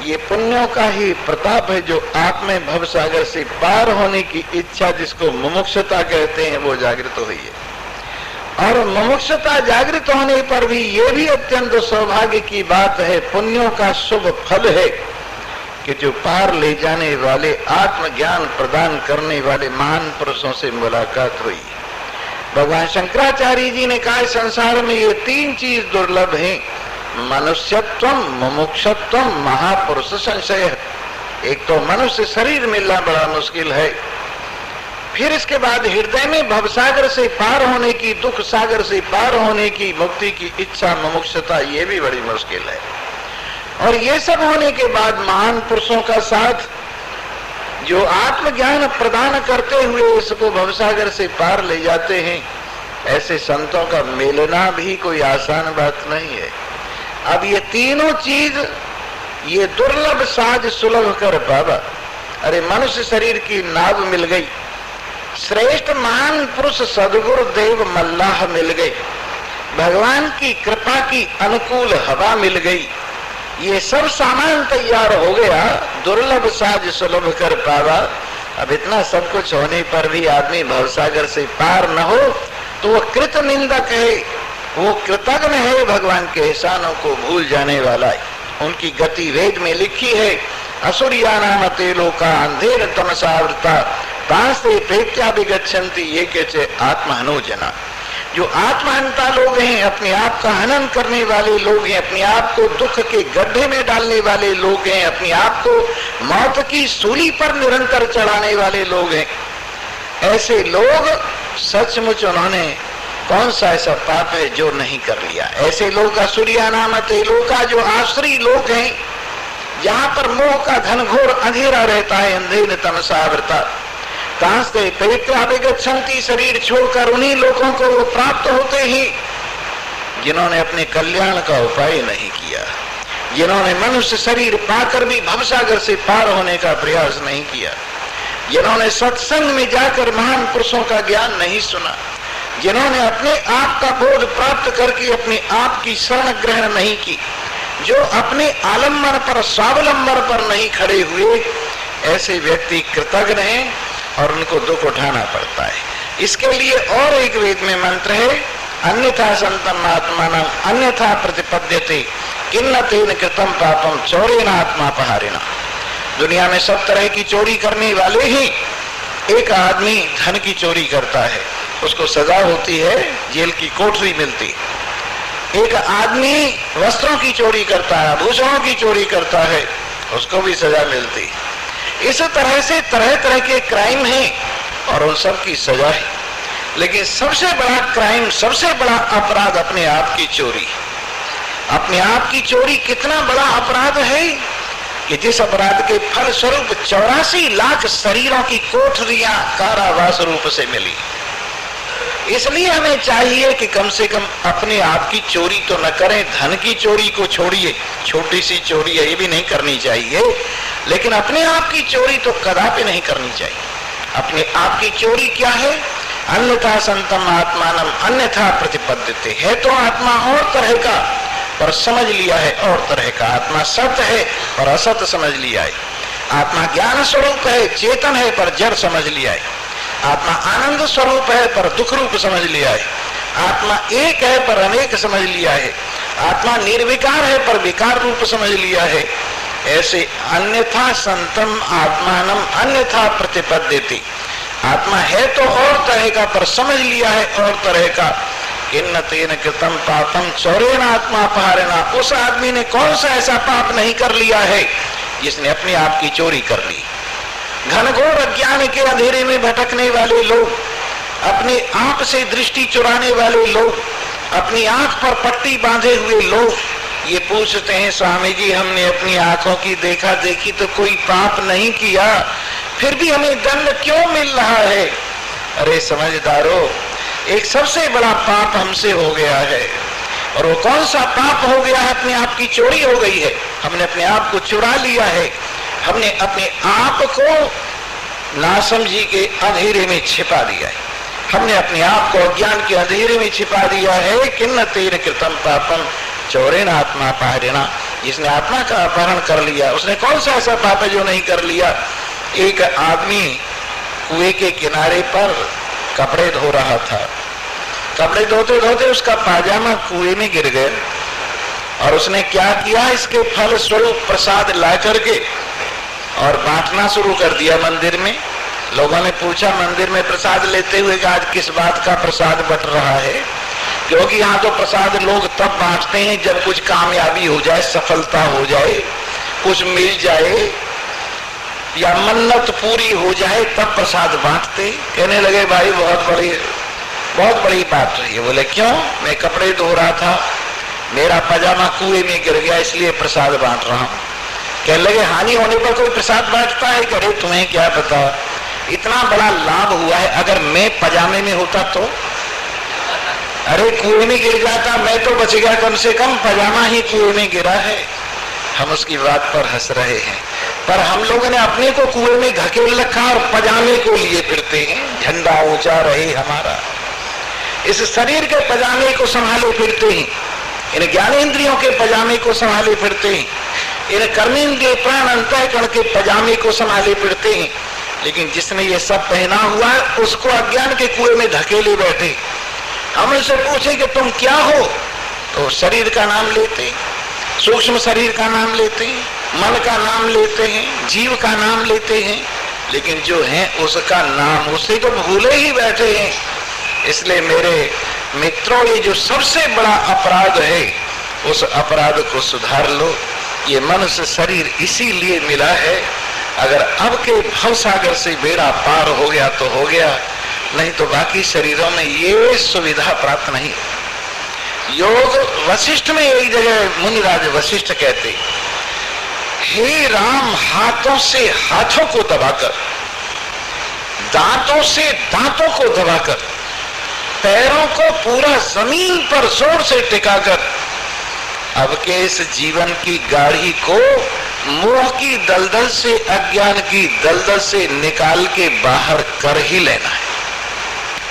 ये पुण्यों का ही प्रताप है जो आप में भव सागर से पार होने की इच्छा, जिसको मुमुक्षुता कहते हैं, वो जागृत हुई है। और मुमुक्षुता जागृत होने पर भी ये भी अत्यंत सौभाग्य की बात है, पुण्यों का शुभ फल है कि जो पार ले जाने वाले, आत्मज्ञान प्रदान करने वाले महान पुरुषों से मुलाकात हुई। भगवान शंकराचार्य जी ने कहा संसार में ये तीन चीज दुर्लभ हैं, मनुष्यत्वम, मुमुक्षत्वम, महापुरुष संशय। एक तो मनुष्य शरीर मिलना बड़ा मुश्किल है, फिर इसके बाद हृदय में भवसागर से पार होने की, दुख सागर से पार होने की, मुक्ति की इच्छा, मुमुक्षता, ये भी बड़ी मुश्किल है। और ये सब होने के बाद महान पुरुषों का साथ जो आत्मज्ञान प्रदान करते हुए इसको भवसागर से पार ले जाते हैं, ऐसे संतों का मिलना भी कोई आसान बात नहीं है। अब ये तीनों चीज, ये दुर्लभ साज सुलभ कर पावा। अरे मनुष्य शरीर की नाव मिल गई, श्रेष्ठ महान पुरुष सदगुरु देव मल्लाह मिल गए, भगवान की कृपा की अनुकूल हवा मिल गई, ये सब सामान तैयार हो गया, दुर्लभ साज सुलभ कर पावा। अब इतना सब कुछ होने पर भी आदमी भवसागर से पार न हो तो वो कृत निंदक है, वो कृतज्ञ है, भगवान के एहसानों को भूल जाने वाला है। उनकी गति वेद में लिखी है, असुरिया नाम ते लोका अंधेर तमसावृता तांस्ते प्रेत्या विगच्छन्ति ये के आत्महनोजना। जो आत्महंता लोग हैं, अपने आप का हनन करने वाले लोग हैं, अपने आप को दुख के गड्ढे में डालने वाले लोग हैं, अपने आप को मौत की सूली पर निरंतर चढ़ाने वाले लोग हैं, ऐसे लोग सचमुच उन्होंने कौन सा ऐसा पाप है जो नहीं कर लिया। ऐसे लोग असुरिया नामत लोग का जो आश्रय लोग हैं, जहाँ पर मोह का घनघोर अंधेरा रहता है, अंधेर तमसावृता तांस्ते पवित्र अभिगच्छन्ति, शरीर छोड़कर उन्हीं लोगों को वो प्राप्त होते ही जिन्होंने अपने कल्याण का उपाय नहीं किया, जिन्होंने मनुष्य शरीर पाकर भी भवसागर से पार होने का प्रयास नहीं किया, जिन्होंने सत्संग में जाकर महान पुरुषों का ज्ञान नहीं सुना, जिन्होंने अपने आप का बोध प्राप्त करके अपने आप की शरण ग्रहण नहीं की, जो अपने आलम्बन पर स्वावलंबन पर नहीं खड़े हुए, ऐसे व्यक्ति कृतज्ञ हैं और उनको दुख उठाना पड़ता है। इसके लिए और एक वेद में मंत्र है, अन्यथा संतम आत्मानं अन्यथा प्रतिपद्यते किन्न तेन कृतं पापम चोरेण आत्मापहारेण। दुनिया में सब तरह की चोरी करने वाले ही एक आदमी धन की चोरी करता है, उसको सजा होती है, जेल की कोठरी मिलती। एक आदमी वस्त्रों की चोरी करता है, आभूषणों की चोरी करता है, उसको भी सजा मिलती। इस तरह से तरह तरह के क्राइम हैं और उन सब की सजा है। लेकिन सबसे बड़ा क्राइम, सबसे बड़ा अपराध अपने आप की चोरी। अपने आप की चोरी कितना बड़ा अपराध है कि जिस अपराध के फल स्वरूप 84 लाख शरीरों की कोठरियां कारावास रूप से मिली। इसलिए हमें चाहिए कि कम से कम अपने आप की चोरी तो न करें। धन की चोरी को छोड़िए, छोटी सी चोरी है ये भी नहीं करनी चाहिए, लेकिन अपने आप की चोरी तो कदापि नहीं करनी चाहिए। अपने आप की चोरी क्या है? अन्यथा संतम आत्मानम अन्यथा प्रतिपद्यते। है तो आत्मा और तरह का, पर समझ लिया है और तरह का। आत्मा सत्य है पर असत्य समझ लिया है। आत्मा ज्ञान स्वरूप है, चेतन है, पर जड़ समझ लिया है। आत्मा आनंद स्वरूप है पर दुख रूप समझ लिया है। आत्मा एक है पर अनेक समझ लिया है। आत्मा निर्विकार है पर विकार रूप समझ लिया है। ऐसे अन्यथा संतम आत्मानम अन्यथा प्रतिपद्यते। आत्मा है तो और तरह का, पर समझ लिया है और तरह का। किन्न तेन कृतं पापम चोरेण आत्मापहारेण। उस आदमी ने कौन सा ऐसा पाप नहीं कर लिया है जिसने अपने आप की चोरी कर ली। घनघोर अज्ञान के अंधेरे में भटकने वाले लोग, अपने आप से दृष्टि चुराने वाले लोग, अपनी आंख पर पट्टी बांधे हुए लोग ये पूछते हैं, स्वामी जी हमने अपनी आंखों की देखा देखी तो कोई पाप नहीं किया, फिर भी हमें दंड क्यों मिल रहा है? अरे समझदारो, एक सबसे बड़ा पाप हमसे हो गया है। और वो कौन सा पाप हो गया है? अपने आप की चोरी हो गई है। हमने अपने आप को चुरा लिया है। हमने अपने आप को नासमझी के अंधेरे में छिपा दिया है। हमने अपने आप को अज्ञान के अंधेरे में छिपा दिया है। किन्न तेन कृतं पापम चोरेण आत्मापहारेण। जिसने आत्मा का अपहरण कर लिया उसने कौन सा ऐसा पाप है जो नहीं कर लिया? एक आदमी कुएं के किनारे पर कपड़े धो रहा था। कपड़े धोते धोते उसका पाजामा कुएं में गिर गया और उसने क्या किया? इसके फल स्वरूप प्रसाद ला करके और बांटना शुरू कर दिया मंदिर में। लोगों ने पूछा मंदिर में प्रसाद लेते हुए कि आज किस बात का प्रसाद बट रहा है? क्योंकि यहाँ तो प्रसाद लोग तब बांटते हैं जब कुछ कामयाबी हो जाए, सफलता हो जाए, कुछ मिल जाए या मन्नत पूरी हो जाए, तब प्रसाद बांटते। कहने लगे भाई बहुत बड़ी बात है। बोले क्यों? मैं कपड़े धो रहा था, मेरा पजामा कुएं में गिर गया इसलिए प्रसाद बांट रहा हूँ। कहने लगे हानि होने पर कोई प्रसाद बांटता है? करे तुम्हें क्या पता, इतना बड़ा लाभ हुआ है। अगर मैं पजामे में होता तो? अरे कुएं में गिर जाता, मैं तो बच गया, कम से कम पजामा ही कुएं में गिरा है। हम उसकी बात पर हंस रहे हैं, पर हम लोगों ने अपने को कुएं में धकेल रखा और पजामे को लिए फिरते हैं। झंडा ऊंचा रहे हमारा, इस शरीर के पजामे को संभाले फिरते हैं, इन ज्ञानेंद्रियों के पजामे को संभाले फिरते हैं, इन कर्मेंद्रिय प्राण अंतःकरण के पजामे को संभाले फिरते हैं। लेकिन जिसने ये सब पहना हुआ है उसको अज्ञान के कुएं में धकेले बैठे। हम उनसे पूछे कि तुम क्या हो, तो शरीर का नाम लेते, सूक्ष्म शरीर का नाम लेते हैं, मन का नाम लेते हैं, जीव का नाम लेते हैं, लेकिन जो है उसका नाम उसे तो भूले ही बैठे हैं। इसलिए मेरे मित्रों, ये जो सबसे बड़ा अपराध है उस अपराध को सुधार लो। ये मनुष्य शरीर इसीलिए मिला है। अगर अब के भव सागर से बेड़ा पार हो गया तो हो गया, नहीं तो बाकी शरीरों में ये सुविधा प्राप्त नहीं। योग वशिष्ठ में एक जगह मुनिराज वशिष्ठ कहते, हे राम, हाथों से हाथों को दबाकर, दांतों से दांतों को दबाकर, पैरों को पूरा जमीन पर जोर से टिकाकर अब के इस जीवन की गाड़ी को मोह की दलदल से, अज्ञान की दलदल से निकाल के बाहर कर ही लेना है।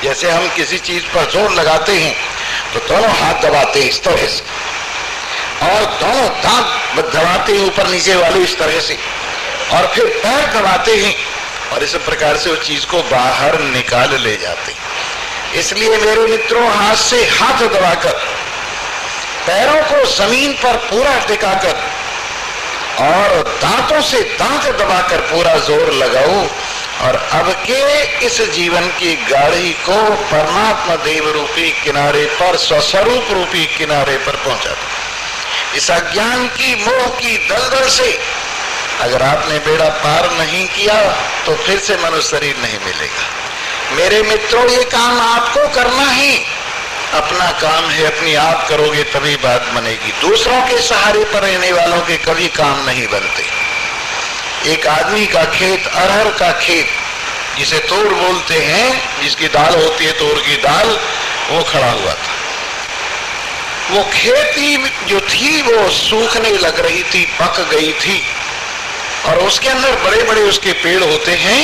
जैसे हम किसी चीज पर जोर लगाते हैं तो दोनों हाथ दबाते हैं इस तरह से और दोनों दांत दबाते हैं ऊपर नीचे वाले इस तरह से और फिर पैर दबाते हैं और इस प्रकार से उस चीज को बाहर निकाल ले जाते हैं। इसलिए मेरे मित्रों, हाथ से हाथ दबाकर, पैरों को जमीन पर पूरा टिकाकर और दांतों से दांत दबाकर पूरा जोर लगाओ और अब के इस जीवन की गाड़ी को परमात्मा देव रूपी किनारे पर, स्वस्वरूप रूपी किनारे पर पहुंचा दो। इस अज्ञान की, मोह की दलदल से अगर आपने बेड़ा पार नहीं किया तो फिर से मनुष्य शरीर नहीं मिलेगा। मेरे मित्रों, ये काम आपको करना है, अपना काम है, अपनी आप करोगे तभी बात बनेगी। दूसरों के सहारे पर रहने वालों के कभी काम नहीं बनते। एक आदमी का खेत, अरहर का खेत, जिसे तोड़ बोलते हैं, जिसकी दाल होती है तोड़ की दाल, वो खड़ा हुआ था। वो खेती जो थी वो सूखने लग रही थी, पक गई थी और उसके अंदर बड़े बड़े उसके पेड़ होते हैं।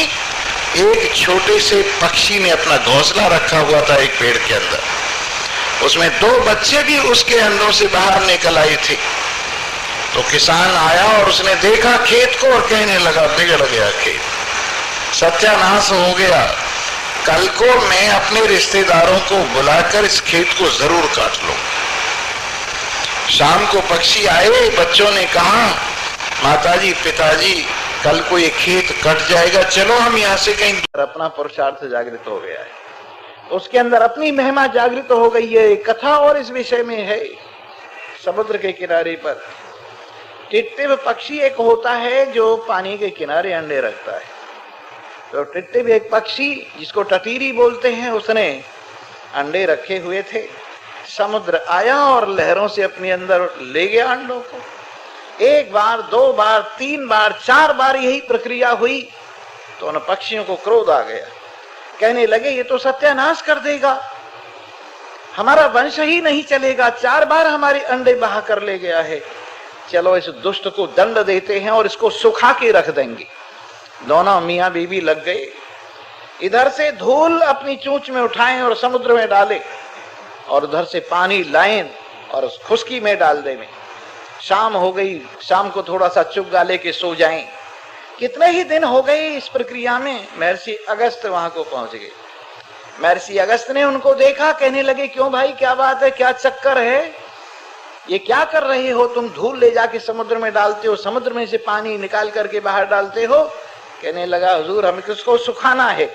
एक छोटे से पक्षी ने अपना घोंसला रखा हुआ था एक पेड़ के अंदर, उसमें 2 बच्चे भी उसके अंदर से बाहर निकल आए थे। तो किसान आया और उसने देखा खेत को और कहने लगा, बिगड़ गया खेत, सत्यानाश हो गया, कल को मैं अपने रिश्तेदारों को बुलाकर इस खेत को जरूर काट लूंगा। शाम को पक्षी आए, बच्चों ने कहा, माताजी पिताजी कल को ये खेत कट जाएगा, चलो हम यहाँ से कहीं। अपना पुरुषार्थ जागृत हो गया है, उसके अंदर अपनी महिमा जागृत हो गई है। कथा और इस विषय में है। समुद्र के किनारे पर टिट्टिव पक्षी एक होता है जो पानी के किनारे अंडे रखता है। तो टिट्टिव एक पक्षी जिसको टटीरी बोलते हैं, उसने अंडे रखे हुए थे। समुद्र आया और लहरों से अपने अंदर ले गया अंडों को। 1 बार, 2 बार, 3 बार, 4 बार यही प्रक्रिया हुई तो उन पक्षियों को क्रोध आ गया। कहने लगे, ये तो सत्यानाश कर देगा, हमारा वंश ही नहीं चलेगा, 4 बार हमारे अंडे बहा कर ले गया है। चलो इस दुष्ट को दंड देते हैं और इसको सुखा के रख देंगे। दोनों मियां बीवी लग गए, इधर से धूल अपनी चोंच में उठाएं और समुद्र में डाले और उधर से पानी लाएं और उस खुशकी में डाल दें। शाम हो गई, शाम को थोड़ा सा चुग्गा लेके सो जाएं। कितने ही दिन हो गए इस प्रक्रिया में। महर्षि अगस्त वहां को पहुंच गए। महर्षि अगस्त ने उनको देखा, कहने लगे, क्यों भाई, क्या बात है, क्या चक्कर है, ये क्या कर रहे हो तुम? धूल ले जाके समुद्र में डालते हो, समुद्र में से पानी निकाल करके बाहर डालते हो। कहने लगा, हुजूर हमें किसको सुखाना है।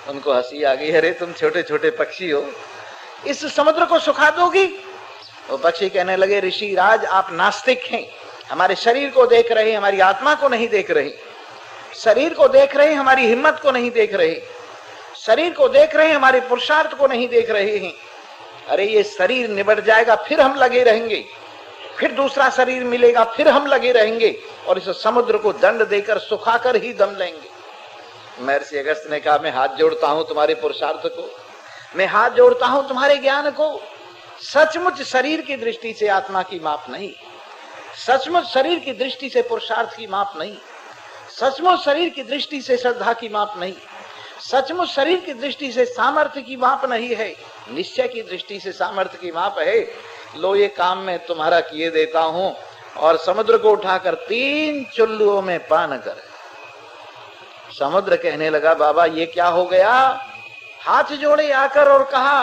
उनको हंसी आ गई, अरे तुम छोटे छोटे पक्षी हो, इस समुद्र को सुखा दोगी? वो पक्षी कहने लगे, ऋषि राज आप नास्तिक हैं, हमारे शरीर को देख रहे, हमारी आत्मा को नहीं देख रहे, शरीर को देख रहे, हमारी हिम्मत को नहीं देख रहे, शरीर को देख रहे, हमारे पुरुषार्थ को नहीं देख रहे हैं। अरे ये शरीर निबट जाएगा, फिर हम लगे रहेंगे, फिर दूसरा शरीर मिलेगा, फिर हम लगे रहेंगे और इस समुद्र को दंड देकर सुखाकर ही दम लेंगे। महर्षि अगस्त ने कहा, मैं हाथ जोड़ता हूं तुम्हारे पुरुषार्थ को, मैं हाथ जोड़ता हूं तुम्हारे ज्ञान को। सचमुच शरीर की दृष्टि से आत्मा की माप नहीं, सचमुच शरीर की दृष्टि से पुरुषार्थ की माप नहीं, सचमुच शरीर की दृष्टि से श्रद्धा की माप नहीं, सचमुच शरीर की दृष्टि से सामर्थ्य की माप नहीं है, निश्चय की दृष्टि से सामर्थ्य की माप है। लो ये काम मैं तुम्हारा किए देता हूं और समुद्र को उठाकर 3 चुल्लुओं में पान कर। समुद्र कहने लगा, बाबा ये क्या हो गया? हाथ जोड़े आकर और कहा,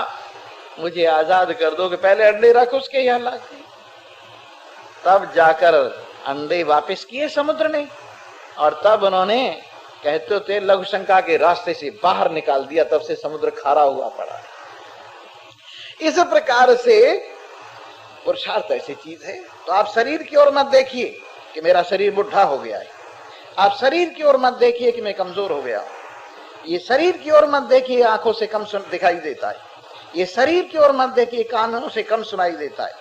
मुझे आजाद कर दो कि पहले अंडे रख उसके यहाँ लाके। तब जाकर अंडे वापस किए समुद्र ने और तब उन्होंने, कहते थे, लघु शंका के रास्ते से बाहर निकाल दिया। तब से समुद्र खारा हुआ पड़ा। इस प्रकार से पुरुषार्थ ऐसी चीज है। तो आप शरीर की ओर मत देखिए कि मेरा शरीर बुढ़ा हो गया है, आप शरीर की ओर मत देखिए कि मैं कमजोर हो गया हूं। ये शरीर की ओर मत देखिए आंखों से कम दिखाई देता है, ये शरीर की ओर मत देखिए कानों से कम सुनाई देता है,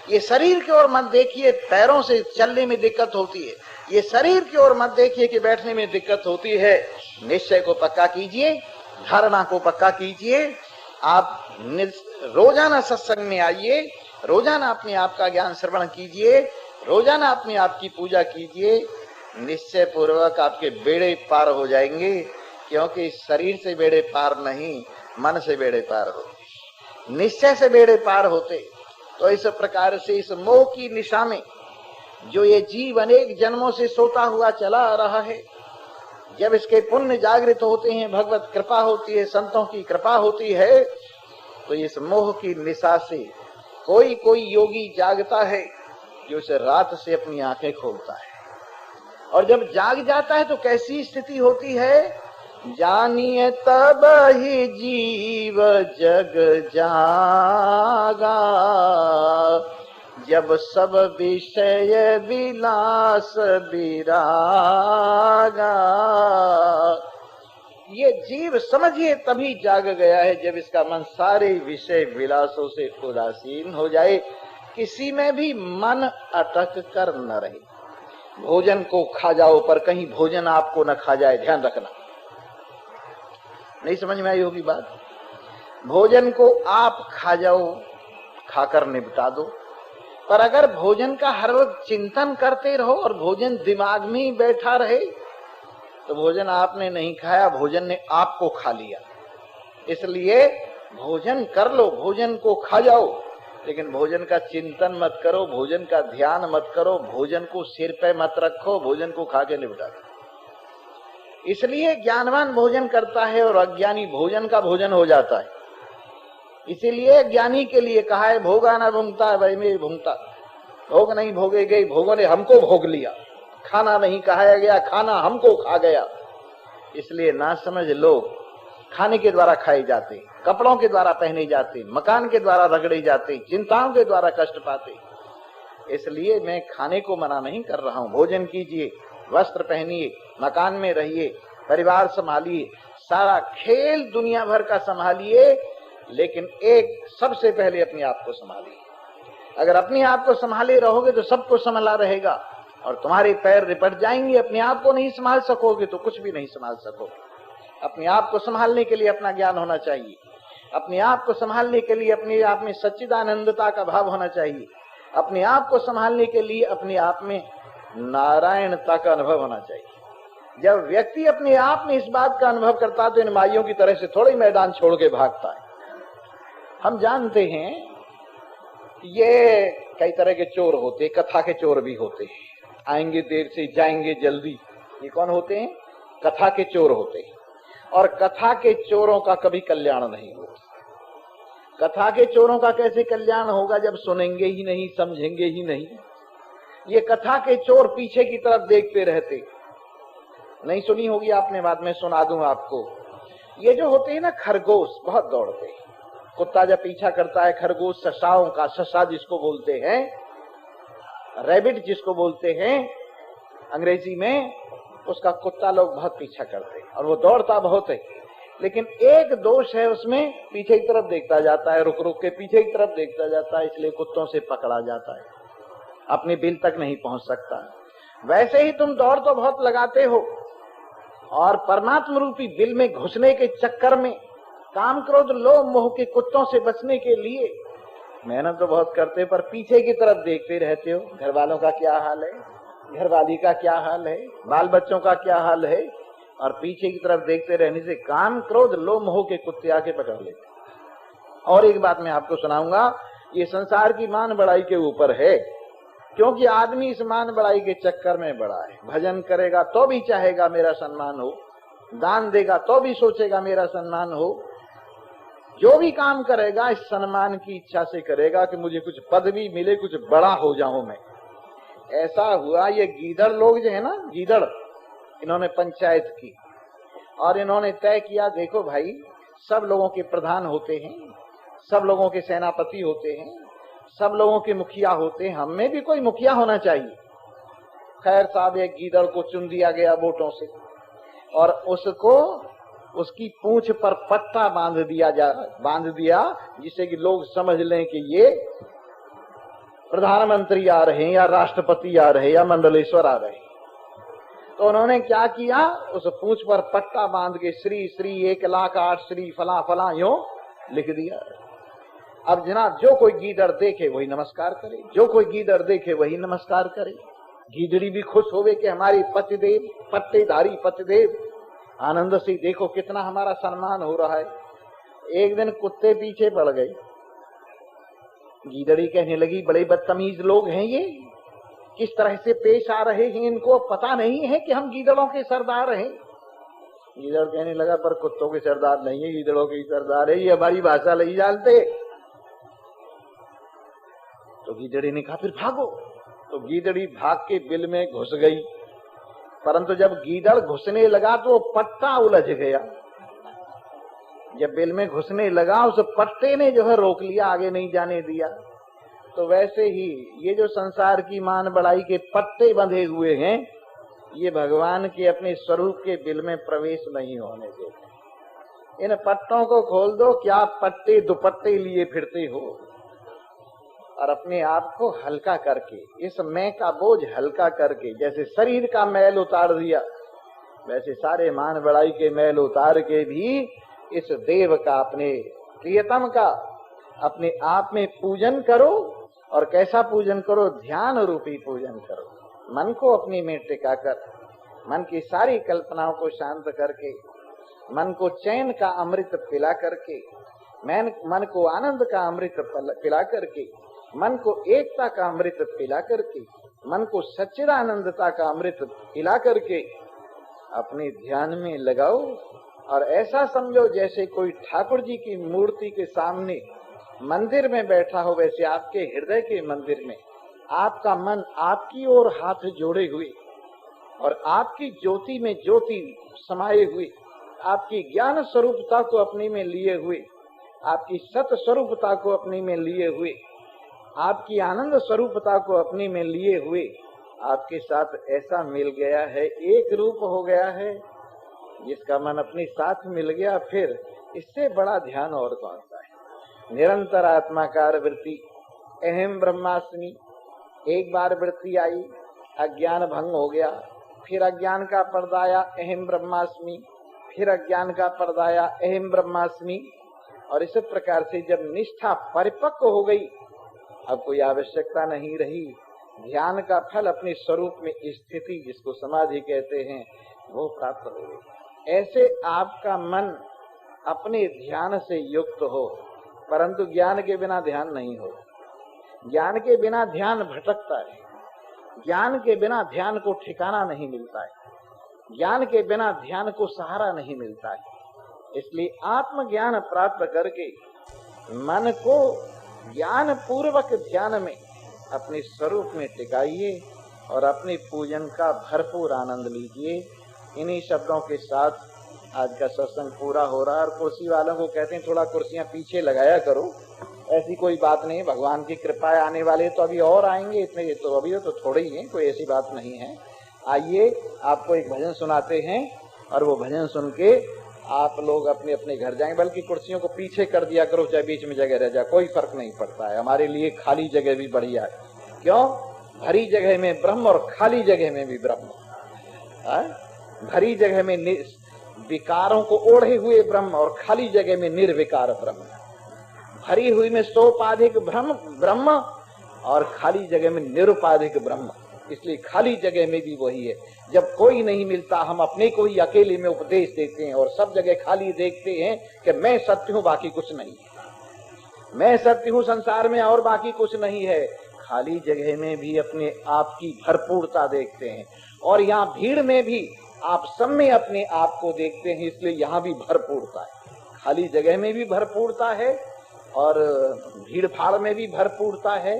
ये शरीर की ओर मत देखिए पैरों से चलने में दिक्कत होती है, ये शरीर की ओर मत देखिए कि बैठने में दिक्कत होती है। निश्चय को पक्का कीजिए, धारणा को पक्का कीजिए। आप रोजाना सत्संग में आइए, रोजाना अपने आप का ज्ञान श्रवण कीजिए, रोजाना अपने आप की पूजा कीजिए। निश्चय पूर्वक आपके बेड़े पार हो जाएंगे, क्योंकि शरीर से बेड़े पार नहीं, मन से बेड़े पार होते, निश्चय से बेड़े पार होते। तो इस प्रकार से इस मोह की निशा में जो ये जीव अनेक जन्मों से सोता हुआ चला आ रहा है, जब इसके पुण्य जागृत होते हैं, भगवत कृपा होती है, संतों की कृपा होती है, तो इस मोह की निशा से कोई कोई योगी जागता है जो इसे रात से अपनी आंखें खोलता है। और जब जाग जाता है तो कैसी स्थिति होती है? जानिए तब ही जीव जग जागा, जब सब विषय विलास विरागा। ये जीव समझिए तभी जाग गया है जब इसका मन सारे विषय विलासों से उदासीन हो जाए, किसी में भी मन अटक कर न रहे। भोजन को खा जाओ पर कहीं भोजन आपको न खा जाए, ध्यान रखना। नहीं समझ में आई होगी बात? भोजन को आप खा जाओ, खाकर निपटा दो, पर अगर भोजन का हर वक्त चिंतन करते रहो और भोजन दिमाग में ही बैठा रहे तो भोजन आपने नहीं खाया, भोजन ने आपको खा लिया। इसलिए भोजन कर लो, भोजन को खा जाओ, लेकिन भोजन का चिंतन मत करो, भोजन का ध्यान मत करो, भोजन को सिर पे मत रखो, भोजन को खा के निपटा दो। इसलिए ज्ञानवान भोजन करता है और अज्ञानी भोजन का भोजन हो जाता है। इसीलिए ज्ञानी के लिए कहा है भोगा न भुंगता वही में भुंगता। भोग नहीं भोगे गई, भोगों ने हमको भोग लिया। खाना नहीं खाया गया, खाना हमको खा गया। इसलिए ना समझ लोग खाने के द्वारा खाए जाते, कपड़ों के द्वारा पहने जाते, मकान के द्वारा रगड़े जाते, चिंताओं के द्वारा कष्ट पाते। इसलिए मैं खाने को मना नहीं कर रहा हूं। भोजन कीजिए, वस्त्र पहनिए, मकान में रहिए, परिवार संभालिए, सारा खेल दुनिया भर का संभालिए, लेकिन एक सबसे पहले अपने आप को संभालिए। अगर अपने आप को संभाले रहोगे तो सबको संभाला रहेगा और तुम्हारे पैर रिपट जाएंगे। अपने आप को नहीं संभाल सकोगे तो कुछ भी नहीं संभाल सकोगे। अपने आप को संभालने के लिए अपना ज्ञान होना चाहिए। अपने आप को संभालने के लिए अपने आप में सच्चिदानंदता का भाव होना चाहिए। अपने आप को संभालने के लिए अपने आप में नारायणता का अनुभव होना चाहिए। जब व्यक्ति अपने आप में इस बात का अनुभव करता है तो इन माइयों की तरह से थोड़ा ही मैदान छोड़ के भागता है। हम जानते हैं ये कई तरह के चोर होते, कथा के चोर भी होते हैं, आएंगे देर से जाएंगे जल्दी। ये कौन होते हैं? कथा के चोर होते हैं। और कथा के चोरों का कभी कल्याण नहीं होगा। कथा के चोरों का कैसे कल्याण होगा जब सुनेंगे ही नहीं, समझेंगे ही नहीं। ये कथा के चोर पीछे की तरफ देखते रहते। नहीं सुनी होगी आपने, बाद में सुना दूं आपको। ये जो होते हैं ना खरगोश, बहुत दौड़ते हैं। कुत्ता जब पीछा करता है खरगोश, ससाओं का, ससा जिसको बोलते हैं, रैबिट जिसको बोलते हैं अंग्रेजी में, उसका कुत्ता लोग बहुत पीछा करते हैं और वो दौड़ता बहुत है। लेकिन एक दोष है उसमें, पीछे की तरफ देखता जाता है, रुक रुक के पीछे की तरफ देखता जाता है, इसलिए कुत्तों से पकड़ा जाता है, अपनी बिल तक नहीं पहुंच सकता। वैसे ही तुम दौड़ तो बहुत लगाते हो और परमात्मा रूपी बिल में घुसने के चक्कर में काम क्रोध लोभ मोह के कुत्तों से बचने के लिए मेहनत तो बहुत करते हो, पर पीछे की तरफ देखते रहते हो। घर वालों का क्या हाल है, घरवाली का क्या हाल है, बाल बच्चों का क्या हाल है, और पीछे की तरफ देखते रहने से काम क्रोध लोभ मोह के कुत्ते आके पकड़ लेते। और एक बात मैं आपको सुनाऊंगा, ये संसार की मान बढ़ाई के ऊपर है, क्योंकि आदमी इस मान बढ़ाई के चक्कर में बड़ा है। भजन करेगा तो भी चाहेगा मेरा सम्मान हो, दान देगा तो भी सोचेगा मेरा सम्मान हो, जो भी काम करेगा इस सम्मान की इच्छा से करेगा कि मुझे कुछ पदवी मिले, कुछ बड़ा हो जाऊं मैं। ऐसा हुआ, ये गीदड़ लोग जो है ना, गीदड़, इन्होंने पंचायत की और इन्होंने तय किया, देखो भाई सब लोगों के प्रधान होते हैं, सब लोगों के सेनापति होते हैं, सब लोगों के मुखिया होते हैं, हमें भी कोई मुखिया होना चाहिए। खैर साहब, एक गीदड़ को चुन दिया गया वोटों से और उसको उसकी पूंछ पर पट्टा बांध दिया जिससे कि लोग समझ लें कि ये प्रधानमंत्री आ रहे हैं या राष्ट्रपति आ रहे हैं या मंडलेश्वर आ रहे हैं। तो उन्होंने क्या किया, उस पूंछ पर पट्टा बांध के श्री श्री 1,08,000 श्री फला फला यूं लिख दिया। अब जनाब जो कोई गीदड़ देखे वही नमस्कार करे, जो कोई गीदड़ देखे वही नमस्कार करे। गीदड़ी भी खुश होवे कि हमारी पतिदेव, पट्टेधारी पतिदेव, आनंद से देखो कितना हमारा सम्मान हो रहा है। एक दिन कुत्ते पीछे पड़ गए, गीदड़ी कहने लगी बड़े बदतमीज लोग हैं ये, किस तरह से पेश आ रहे हैं, इनको पता नहीं है कि हम गीदड़ों के सरदार हैं। गीदड़ कहने लगा, पर कुत्तों के सरदार नहीं है, गीदड़ों के सरदार है, ये हमारी भाषा नहीं जानते। तो गीदड़ी ने कहा फिर भागो। तो गीदड़ी भाग के बिल में घुस गई, परंतु जब गीदड़ घुसने लगा तो पट्टा उलझ गया। जब बिल में घुसने लगा उस पट्टे ने जो है रोक लिया, आगे नहीं जाने दिया। तो वैसे ही ये जो संसार की मान बढ़ाई के पट्टे बंधे हुए हैं, ये भगवान के अपने स्वरूप के बिल में प्रवेश नहीं होने देते। इन पट्टों को खोल दो, क्या पट्टे दुपट्टे लिए फिरते हो। और अपने आप को हल्का करके, इस मैं का बोझ हल्का करके, जैसे शरीर का मैल उतार दिया, वैसे सारे मान बढ़ाई के मैल उतार के भी इस देव का, अपने प्रियतम का अपने आप में पूजन करो। और कैसा पूजन करो? ध्यान रूपी पूजन करो। मन को अपनी में टिकाकर, मन की सारी कल्पनाओं को शांत करके, मन को चैन का अमृत पिला करके, मन को आनंद का अमृत पिला करके, मन को एकता का अमृत पिला करके, मन को सच्चिदानंदता का अमृत पिला करके अपने ध्यान में लगाओ। और ऐसा समझो जैसे कोई ठाकुर जी की मूर्ति के सामने मंदिर में बैठा हो, वैसे आपके हृदय के मंदिर में आपका मन आपकी ओर हाथ जोड़े हुए और आपकी ज्योति में ज्योति समाये हुए, आपकी ज्ञान स्वरूपता को अपने में लिए हुए, आपकी सत स्वरूपता को अपने में लिए हुए, आपकी आनंद स्वरूपता को अपने में लिए हुए आपके साथ ऐसा मिल गया है, एक रूप हो गया है, जिसका मन अपने साथ मिल गया। फिर इससे बड़ा ध्यान और कौन सा है? निरंतर आत्माकार वृत्ति, अहम ब्रह्मास्मि। एक बार वृत्ति आई, अज्ञान भंग हो गया, फिर अज्ञान का पर्दा आया, अहम ब्रह्मास्मि, फिर अज्ञान का पर्दा आया, अहम ब्रह्मास्मि। और इस प्रकार से जब निष्ठा परिपक्व हो गई, अब कोई आवश्यकता नहीं रही, ध्यान का फल अपने स्वरूप में स्थिति, जिसको समाधि कहते हैं, वो प्राप्त हो गई। ऐसे आपका मन अपने ध्यान से युक्त हो, परंतु ज्ञान के बिना ध्यान नहीं हो। ज्ञान के बिना ध्यान भटकता है, ज्ञान के बिना ध्यान को ठिकाना नहीं मिलता है, ज्ञान के बिना ध्यान को सहारा नहीं मिलता है। इसलिए आत्मज्ञान प्राप्त करके मन को ज्ञान पूर्वक ध्यान में अपने स्वरूप में टिकाइए और अपने पूजन का भरपूर आनंद लीजिए। इन्हीं शब्दों के साथ आज का सत्संग पूरा हो रहा है। और कुर्सी वालों को कहते हैं थोड़ा कुर्सियां पीछे लगाया करो, ऐसी कोई बात नहीं, भगवान की कृपा है, आने वाले तो अभी और आएंगे, इतने तो अभी तो थोड़े ही हैं, कोई ऐसी बात नहीं है। आइए आपको एक भजन सुनाते हैं और वो भजन सुन के आप लोग अपने अपने घर जाएंगे। बल्कि कुर्सियों को पीछे कर दिया करो, चाहे बीच में जगह रह जाए, कोई फर्क नहीं पड़ता है। हमारे लिए खाली जगह भी बढ़िया है। क्यों? भरी जगह में ब्रह्म और खाली जगह में भी ब्रह्म। भरी जगह में विकारों को ओढ़े हुए ब्रह्म और खाली जगह में निर्विकार ब्रह्म। भरी हुई में सोपाधिक ब्रह्म और खाली जगह में निरुपाधिक ब्रह्म। इसलिए खाली जगह में भी वही है। जब कोई नहीं मिलता, हम अपने को ही अकेले में उपदेश देते हैं और सब जगह खाली देखते हैं कि मैं सत्य हूं, बाकी कुछ नहीं है, मैं सत्य हूं संसार में और बाकी कुछ नहीं है। खाली जगह में भी अपने आप की भरपूरता देखते हैं और यहाँ भीड़ में भी आप सब में अपने आप को देखते हैं, इसलिए यहाँ भी भरपूरता है। खाली जगह में भी भरपूरता है और भीड़ भाड़ में भी भरपूरता है,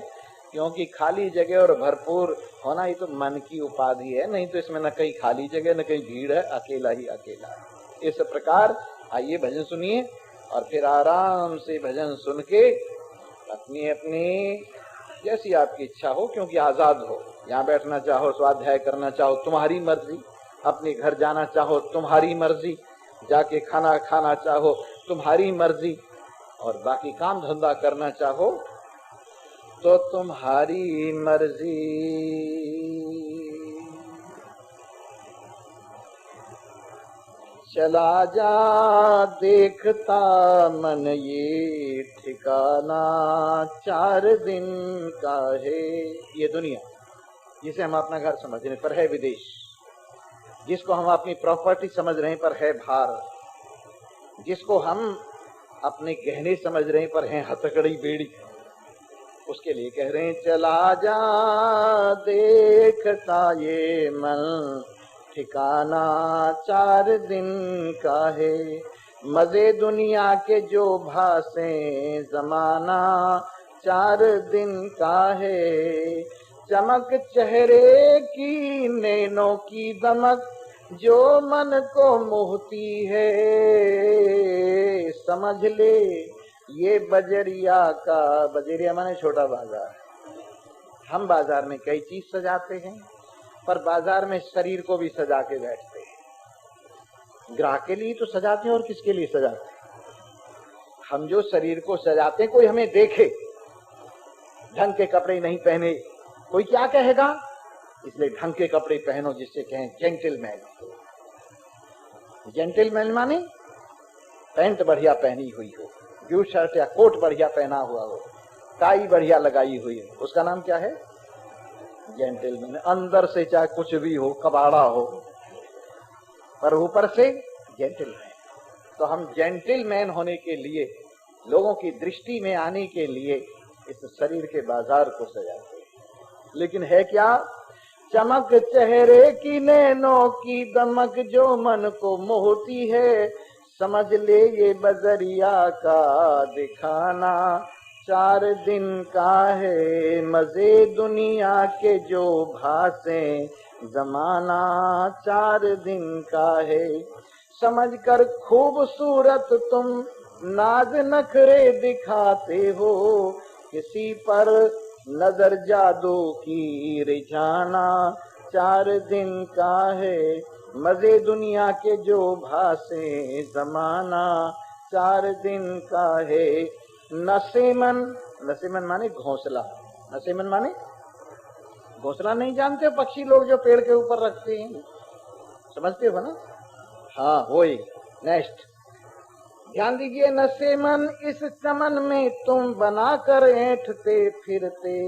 क्योंकि खाली जगह और भरपूर होना ही तो मन की उपाधि है। नहीं तो इसमें न कहीं खाली जगह न कहीं भीड़ है, अकेला ही अकेला है। इस प्रकार आइए भजन सुनिए और फिर आराम से भजन सुन के अपनी अपनी जैसी आपकी इच्छा हो, क्योंकि आजाद हो। यहाँ बैठना चाहो, स्वाध्याय करना चाहो, तुम्हारी मर्जी। अपने घर जाना चाहो, तुम्हारी मर्जी। जाके खाना खाना चाहो, तुम्हारी मर्जी। और बाकी काम धंधा करना चाहो तो तुम्हारी मर्जी। चला जा देखता मन ये ठिकाना, 4 दिन का है ये दुनिया, जिसे हम अपना घर समझ रहे पर है विदेश, जिसको हम अपनी प्रॉपर्टी समझ रहे पर है भार, जिसको हम अपने गहने समझ रहे पर हैं हथकड़ी बेड़ी, उसके लिए कह रहे हैं चला जा देखता ये मन, ठिकाना 4 दिन का है। मजे दुनिया के जो भासे जमाना 4 दिन का है। चमक चेहरे की नैनों की दमक जो मन को मोहती है, समझ ले ये बजरिया का, बजरिया माने छोटा बाजार। हम बाजार में कई चीज सजाते हैं, पर बाजार में शरीर को भी सजा के बैठते हैं। ग्राहक के लिए तो सजाते हैं, और किसके लिए सजाते हैं? हम जो शरीर को सजाते हैं, कोई हमें देखे, ढंग के कपड़े नहीं पहने, कोई क्या कहेगा? इसलिए ढंग के कपड़े पहनो, जिससे कहें जेंटलमैन। जेंटलमैन माने पैंट बढ़िया पहनी हुई हो, ब्लू शर्ट या कोट बढ़िया पहना हुआ हो, टाई बढ़िया लगाई हुई हो, उसका नाम क्या है? जेंटलमैन। अंदर से चाहे कुछ भी हो, कबाड़ा हो, पर ऊपर से जेंटलमैन। तो हम जेंटलमैन होने के लिए, लोगों की दृष्टि में आने के लिए इस शरीर के बाजार को सजाते हैं। लेकिन है क्या? चमक चेहरे की नैनों की दमक जो मन को मोहती है, समझ ले ये बजरिया का दिखाना 4 दिन का है। मजे दुनिया के जो भासे जमाना 4 दिन का है। समझ कर खूबसूरत तुम नाज नखरे दिखाते हो, किसी पर नजर जादू की रिझाना 4 दिन का है। मजे दुनिया के जो भासे जमाना 4 दिन का है। नसीमन, नसीमन माने घोंसला। नसीमन माने घोंसला नहीं जानते? पक्षी लोग जो पेड़ के ऊपर रखते हैं, समझते हो ना? हाँ वही नेक्स्ट। ध्यान दीजिए, नसीमन इस चमन में तुम बनाकर ऐंठते फिरते,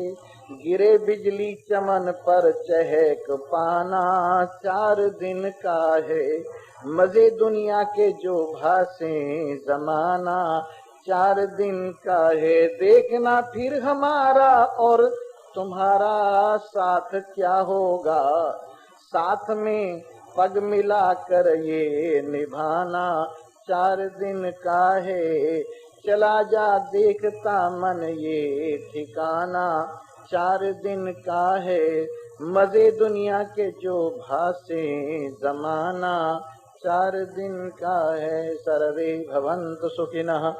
गिरे बिजली चमन पर चहक पाना 4 दिन का है। मजे दुनिया के जो भासे जमाना 4 दिन का है। देखना फिर हमारा और तुम्हारा साथ क्या होगा, साथ में पग मिला कर ये निभाना 4 दिन का है। चला जा देखता मन ये ठिकाना 4 दिन का है। मजे दुनिया के जो भासे जमाना 4 दिन का है। सर्वे भवन्तु सुखिनः।